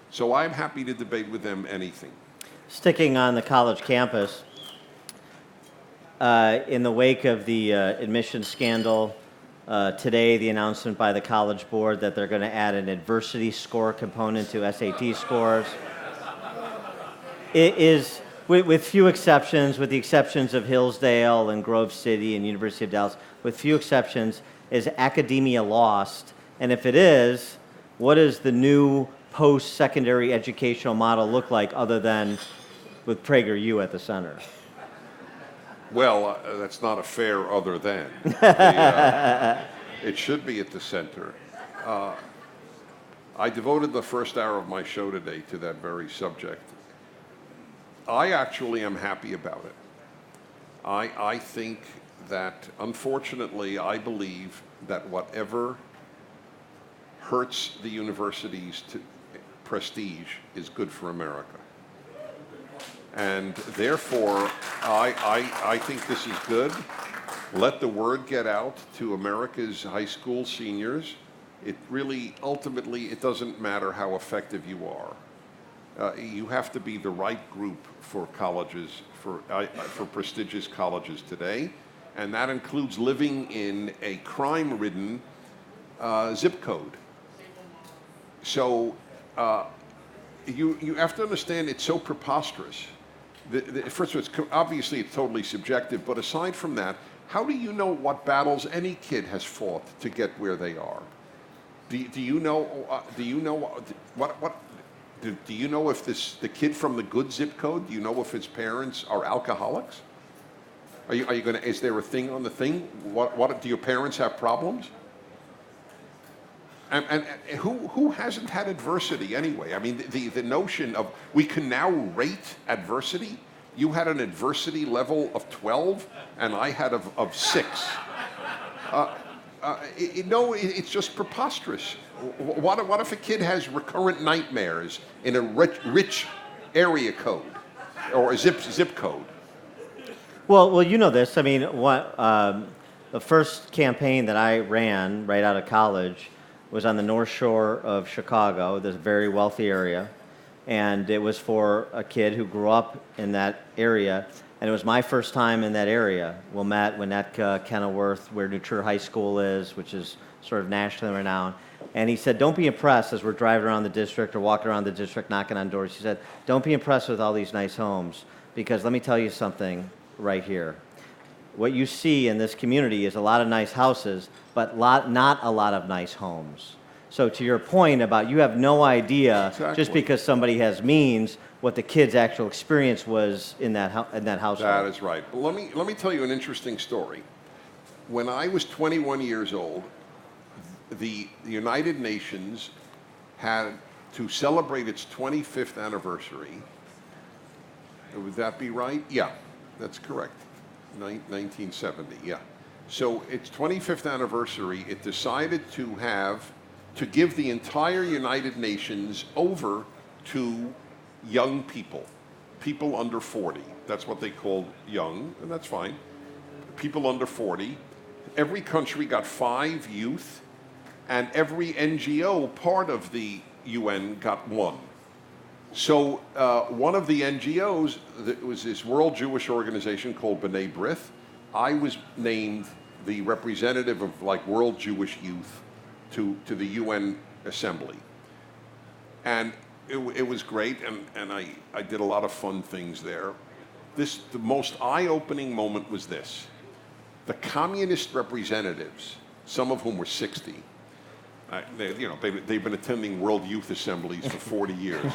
So I'm happy to debate with them anything. Sticking on the college campus, in the wake of the admission scandal, today the announcement by the College Board that they're going to add an adversity score component to SAT scores. It is, with few exceptions, with the exceptions of Hillsdale and Grove City and University of Dallas, with few exceptions, is academia lost? And if it is, what does the new post-secondary educational model look like other than with Prager U at the center? Well, that's not a fair other than. It should be at the center. I devoted the first hour of my show today to that very subject. I actually am happy about it. I think that, unfortunately, I believe that whatever hurts the university's prestige is good for America. And therefore, I think this is good. Let the word get out to America's high school seniors. It really, ultimately, it doesn't matter how effective you are. You have to be the right group for colleges, for prestigious colleges today. And that includes living in a crime-ridden zip code. So you have to understand it's so preposterous. First of all, obviously it's totally subjective, but aside from that, how do you know what battles any kid has fought to get where they are? Do you know if the kid from the good zip code? Do you know if his parents are alcoholics? Are you going to? Is there a thing on the thing? What do your parents have problems? And who hasn't had adversity anyway? I mean, the notion of we can now rate adversity. You had an adversity level of 12, and I had of 6. It's just preposterous. What if a kid has recurrent nightmares in a rich area code or a zip code? Well, you know this. I mean, the first campaign that I ran right out of college was on the North Shore of Chicago, this very wealthy area, and it was for a kid who grew up in that area, and it was my first time in that area. Wilmette, Winnetka, Kenilworth, where New Trier High School is, which is sort of nationally renowned. And he said, don't be impressed as we're driving around the district or walking around the district, knocking on doors. He said, don't be impressed with all these nice homes, because let me tell you something right here. What you see in this community is a lot of nice houses, but not a lot of nice homes. So to your point about you have no idea, Exactly. Just because somebody has means, what the kid's actual experience was in that household. That is right. But let me tell you an interesting story. When I was 21 years old, the United Nations had to celebrate its 25th anniversary. Would that be right? Yeah, that's correct. 1970, yeah. So its 25th anniversary, it decided to give the entire United Nations over to young people under 40. That's what they called young, and that's fine. People under 40. Every country got 5 youth, and every NGO part of the UN got 1. So one of the NGOs, that was this World Jewish Organization called B'nai B'rith. I was named the representative of like World Jewish Youth to the UN Assembly. And it was great, and I did a lot of fun things there. The most eye-opening moment was this. The communist representatives, some of whom were 60, they've been attending World Youth Assemblies for 40 years,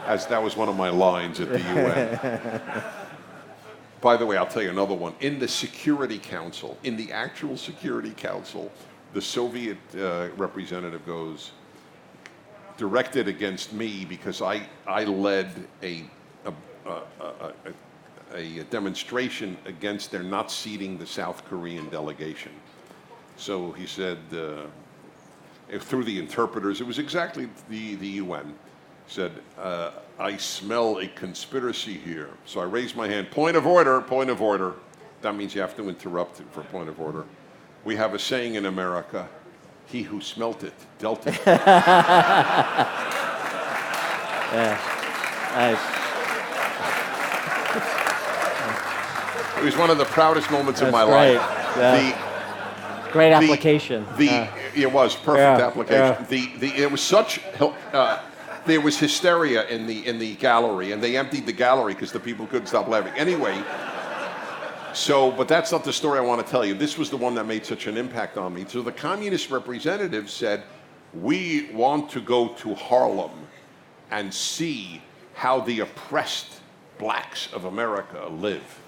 as that was one of my lines at the UN. By the way, I'll tell you another one. In the Security Council, in the actual Security Council, the Soviet representative goes, directed against me because I led a demonstration against their not seating the South Korean delegation. So he said, through the interpreters, it was exactly the UN, said, I smell a conspiracy here. So I raised my hand, point of order, point of order. That means you have to interrupt it for point of order. We have a saying in America, he who smelt it, dealt it. Yeah. Nice. It was one of the proudest moments of my great. life. Yeah. Great application. It was perfect application. Yeah. It was such. There was hysteria in the gallery, and they emptied the gallery because the people couldn't stop laughing. Anyway, but that's not the story I want to tell you. This was the one that made such an impact on me. So the communist representative said, we want to go to Harlem and see how the oppressed blacks of America live.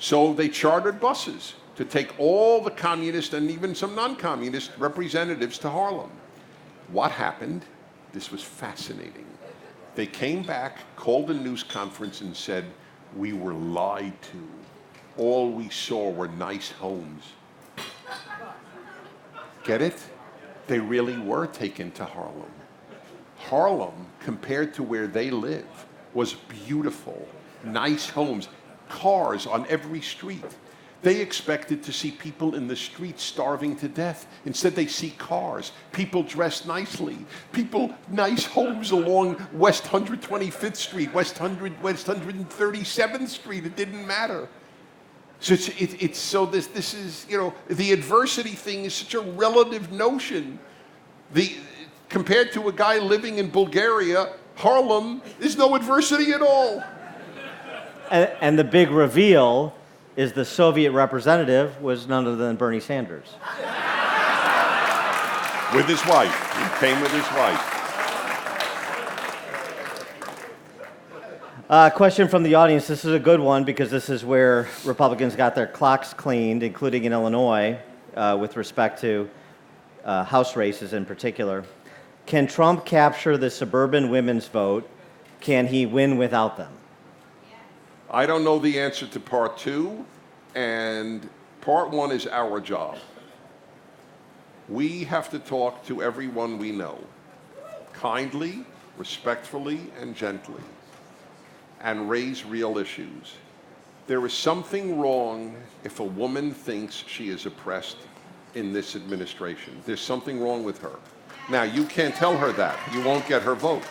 So they chartered buses to take all the communist and even some non-communist representatives to Harlem. What happened? This was fascinating. They came back, called a news conference, and said, we were lied to. All we saw were nice homes. Get it? They really were taken to Harlem. Harlem, compared to where they live, was beautiful, nice homes, cars on every street. They expected to see people in the streets starving to death. Instead, they see cars, people dressed nicely, nice homes along West 125th Street, West 137th Street. It didn't matter. So this is, the adversity thing is such a relative notion. Compared to a guy living in Bulgaria, Harlem is no adversity at all. And the big reveal is the Soviet representative was none other than Bernie Sanders. With his wife. He came with his wife. Question from the audience. This is a good one because this is where Republicans got their clocks cleaned, including in Illinois, with respect to House races in particular. Can Trump capture the suburban women's vote? Can he win without them? I don't know the answer to part 2, and part 1 is our job. We have to talk to everyone we know, kindly, respectfully, and gently, and raise real issues. There is something wrong if a woman thinks she is oppressed in this administration. There's something wrong with her. Now, you can't tell her that. You won't get her vote.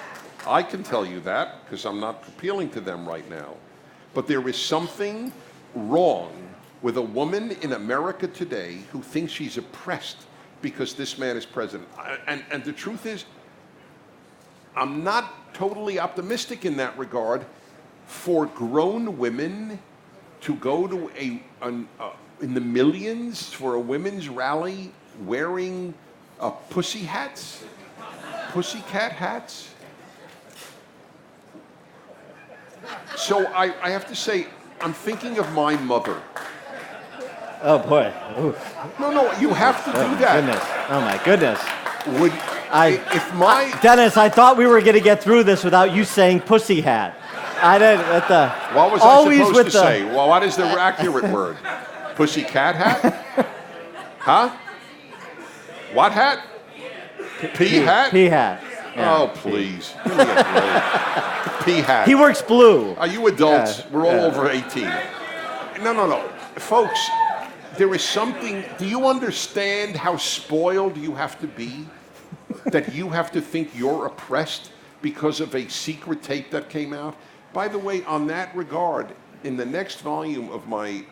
I can tell you that because I'm not appealing to them right now. But there is something wrong with a woman in America today who thinks she's oppressed because this man is president. And the truth is, I'm not totally optimistic in that regard. For grown women to go to in the millions for a women's rally wearing pussycat hats. So I have to say, I'm thinking of my mother. Oh boy! Ooh. No, you have to do that. Goodness. Oh my goodness! If my Dennis, I thought we were going to get through this without you saying pussy hat. I didn't. At the, What was always I supposed with to the, say? Well, what is the accurate word? Pussycat hat? Huh? What hat? Pea hat? Pea hat. Yeah. Oh, please. Give me a break. Pea hat. He works blue. Are you adults? Yeah, We're all yeah. over 18. No. Folks, there is something. Do you understand how spoiled you have to be? That you have to think you're oppressed because of a secret tape that came out? By the way, on that regard, in the next volume of my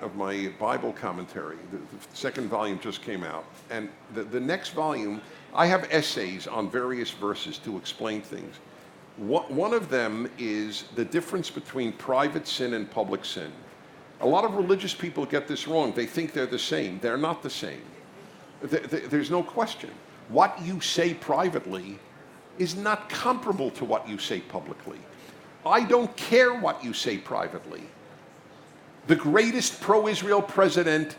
Bible commentary, the second volume just came out, and the next volume, I have essays on various verses to explain things. One of them is the difference between private sin and public sin. A lot of religious people get this wrong. They think they're the same. They're not the same. There's no question. What you say privately is not comparable to what you say publicly. I don't care what you say privately. The greatest pro-Israel president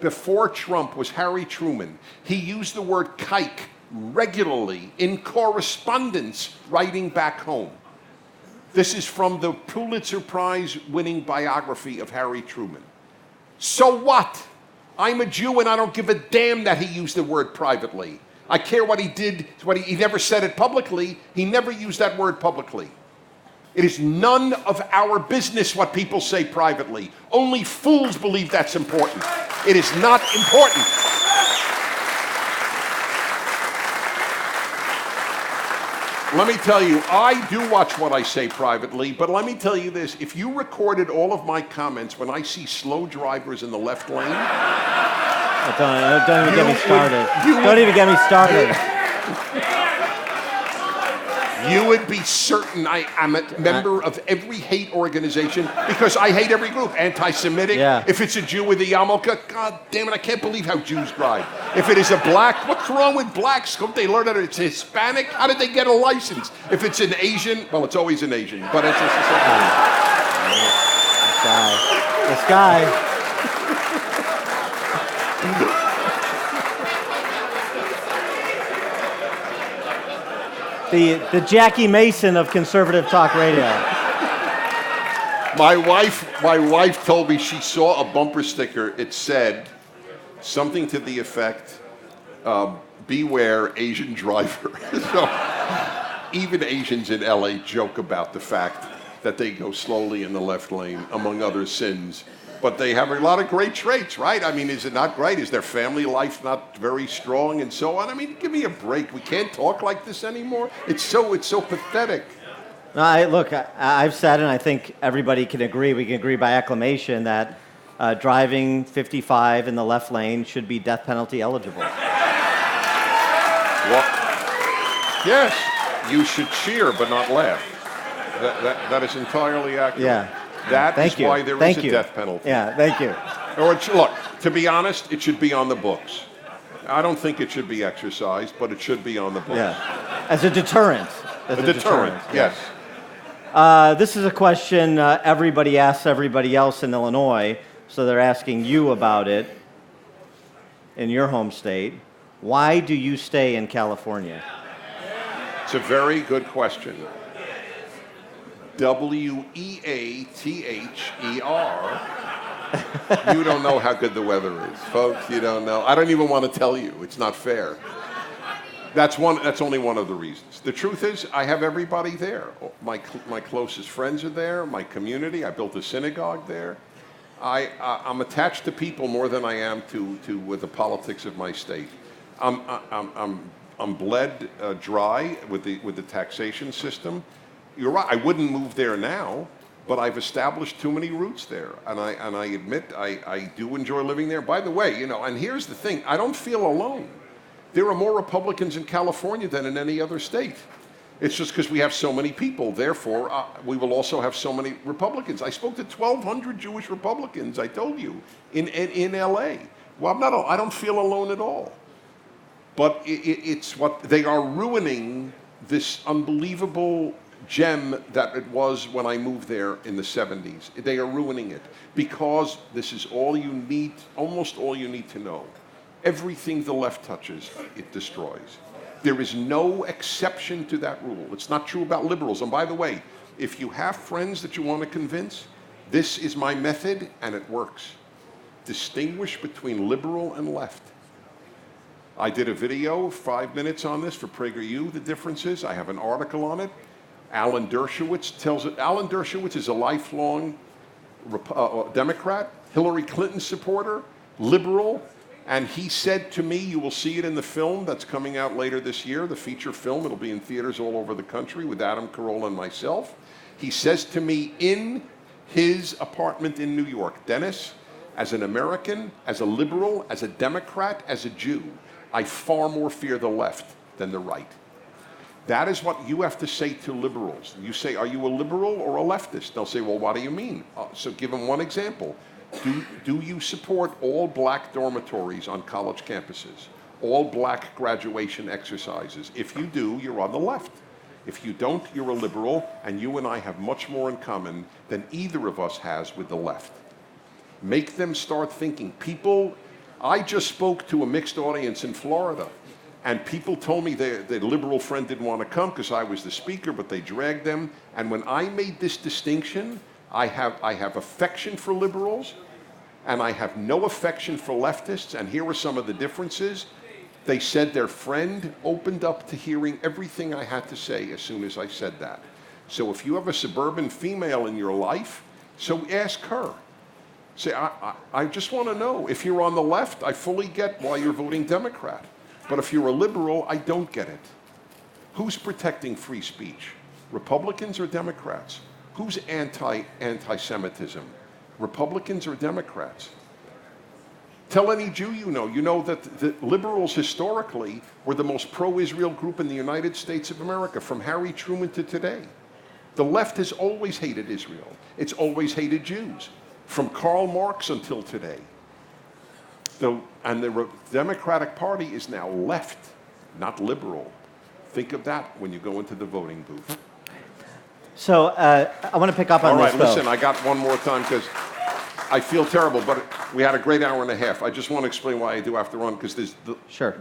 before Trump was Harry Truman. He used the word kike regularly in correspondence writing back home. This is from the Pulitzer Prize winning biography of Harry Truman. So what? I'm a Jew and I don't give a damn that he used the word privately. I care what he did, he never said it publicly. He never used that word publicly. It is none of our business what people say privately. Only fools believe that's important. It is not important. Let me tell you, I do watch what I say privately, but let me tell you this. If you recorded all of my comments when I see slow drivers in the left lane... Don't even get me started. Don't even get me started. You would be certain I am a member of every hate organization because I hate every group. Anti-Semitic. Yeah. If it's a Jew with a yarmulke, God damn it, I can't believe how Jews drive. If it is a black, what's wrong with blacks? Don't they learn that it's Hispanic? How did they get a license? If it's an Asian, well, it's always an Asian, but it's just This guy. The Jackie Mason of conservative talk radio. My wife told me she saw a bumper sticker. It said something to the effect, beware Asian driver. So even Asians in LA joke about the fact that they go slowly in the left lane, among other sins. But they have a lot of great traits, right? I mean, is it not great? Is their family life not very strong and so on? I mean, give me a break. We can't talk like this anymore. It's so pathetic. No, I've said, and I think everybody can agree, we can agree by acclamation, that driving 55 in the left lane should be death penalty eligible. Well, yes, you should cheer but not laugh. That is entirely accurate. Yeah. That is why there is a death penalty. Yeah, thank you. Or look, to be honest, it should be on the books. I don't think it should be exercised, but it should be on the books. Yeah, as a deterrent. A deterrent, yes. This is a question everybody asks everybody else in Illinois, so they're asking you about it in your home state. Why do you stay in California? It's a very good question. Weather. You don't know how good the weather is, folks. You don't know. I don't even want to tell you. It's not fair. That's only one of the reasons. The truth is, I have everybody there. My closest friends are there. My community. I built a synagogue there. I'm attached to people more than I am to with the politics of my state. I'm bled dry with the taxation system. You're right. I wouldn't move there now, but I've established too many roots there, and I admit I do enjoy living there. By the way, and here's the thing: I don't feel alone. There are more Republicans in California than in any other state. It's just because we have so many people. Therefore, we will also have so many Republicans. I spoke to 1,200 Jewish Republicans. I told you in L.A. Well, I don't feel alone at all. But it's what they are ruining this unbelievable gem that it was when I moved there in the 70s. They are ruining it because this is all you need, almost all you need to know. Everything the left touches, it destroys. There is no exception to that rule. It's not true about liberals. And by the way, If you have friends that you want to convince, this is my method and it works. Distinguish between liberal and left. I did a video, 5 minutes on this for PragerU, the differences. I have an article on it. Alan Dershowitz tells it. Alan Dershowitz is a lifelong Democrat, Hillary Clinton supporter, liberal, and he said to me, you will see it in the film that's coming out later this year, the feature film. It'll be in theaters all over the country with Adam Carolla and myself. He says to me in his apartment in New York, Dennis, as an American, as a liberal, as a Democrat, as a Jew, I far more fear the left than the right. That is what you have to say to liberals. You say, are you a liberal or a leftist? They'll say, well, what do you mean? So give them one example. Do you support all black dormitories on college campuses? All black graduation exercises? If you do, you're on the left. If you don't, you're a liberal, and you and I have much more in common than either of us has with the left. Make them start thinking. I just spoke to a mixed audience in Florida, and people told me their liberal friend didn't want to come because I was the speaker, but they dragged them. And when I made this distinction, I have affection for liberals, and I have no affection for leftists, and here are some of the differences. They said their friend opened up to hearing everything I had to say as soon as I said that. So if you have a suburban female in your life, so ask her. Say, I just want to know, if you're on the left, I fully get why you're voting Democrat. But if you're a liberal, I don't get it. Who's protecting free speech? Republicans or Democrats? Who's anti-Semitism? Republicans or Democrats? Tell any Jew you know that the liberals historically were the most pro-Israel group in the United States of America, from Harry Truman to today. The left has always hated Israel. It's always hated Jews, from Karl Marx until today. And the Democratic Party is now left, not liberal. Think of that when you go into the voting booth. So I want to pick up on this. All right, listen, I got one more time because I feel terrible, but we had a great hour and a half. I just want to explain why I do have to run because Sure.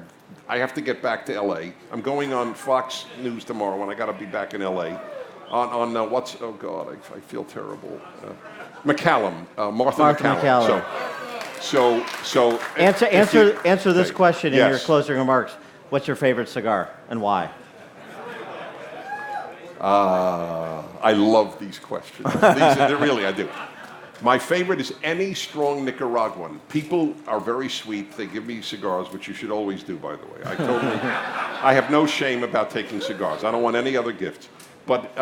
I have to get back to L.A. I'm going on Fox News tomorrow, and I got to be back in L.A. on oh God, I feel terrible. McCallum, Martha McCallum. So answer this question in Yes. your closing remarks. What's your favorite cigar and why? I love these questions. Really, I do. My favorite is any strong Nicaraguan. People are very sweet. They give me cigars, which you should always do, by the way. I have no shame about taking cigars. I don't want any other gifts. But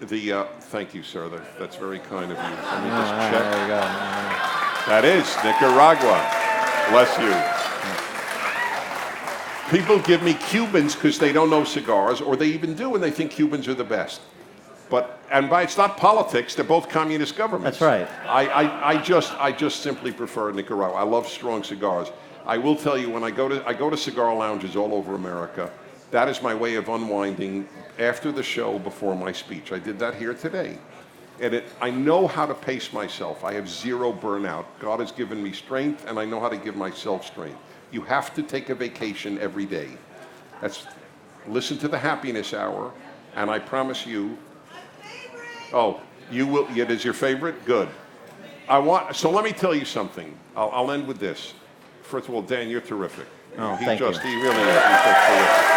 thank you, sir. That's very kind of you. Let me just check. There you go. That is Nicaragua. Bless you. People give me Cubans because they don't know cigars, or they even do, and they think Cubans are the best. It's not politics. They're both communist governments. That's right. I just simply prefer Nicaragua. I love strong cigars. I will tell you, when I go to cigar lounges all over America, that is my way of unwinding after the show, before my speech. I did that here today. And I know how to pace myself. I have zero burnout. God has given me strength, and I know how to give myself strength. You have to take a vacation every day. Listen to the Happiness Hour, and I promise you. Oh, you will. It is your favorite? Good. So let me tell you something. I'll end with this. First of all, Dan, you're terrific. Oh, thank you. He really is. He's just terrific.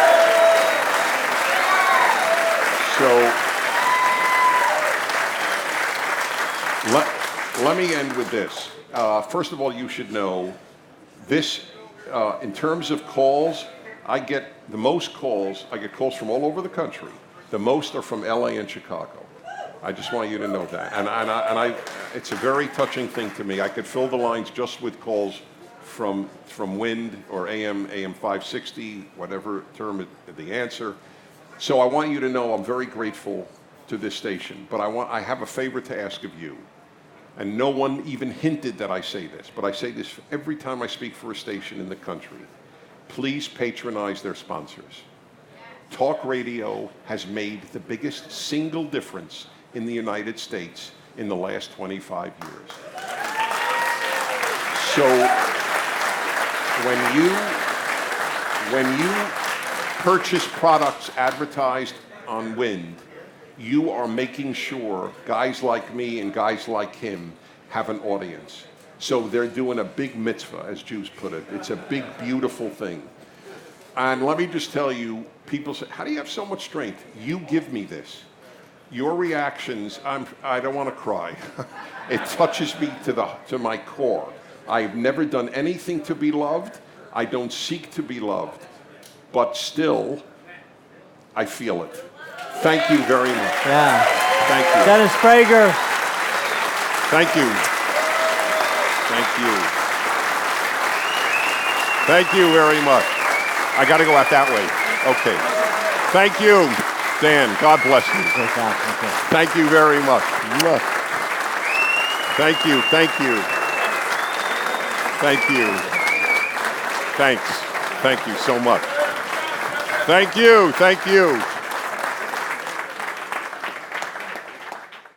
So let me end with this. First of all, you should know this. In terms of calls, I get the most calls. I get calls from all over the country. The most are from LA and Chicago. I just want you to know that. And it's a very touching thing to me. I could fill the lines just with calls from Wind or AM 560, whatever term the answer. So I want you to know I'm very grateful to this station. But I have a favor to ask of you. And no one even hinted that I say this, but I say this every time I speak for a station in the country. Please patronize their sponsors. Talk radio has made the biggest single difference in the United States in the last 25 years. So when you purchase products advertised on Wind, You are making sure guys like me and guys like him have an audience. So they're doing a big mitzvah, as Jews put it. It's a big, beautiful thing. And let me just tell you, people say, how do you have so much strength? You give me this. Your reactions, I don't want to cry. It touches me to my core. I've never done anything to be loved. I don't seek to be loved. But still, I feel it. Thank you very much. Yeah. Thank you. Dennis Prager. Thank you. Thank you. Thank you very much. I got to go out that way. Okay. Thank you, Dan. God bless you. Thank you very much. Thank you. Thank you. Thank you. Thanks. Thank you so much. Thank you. Thank you.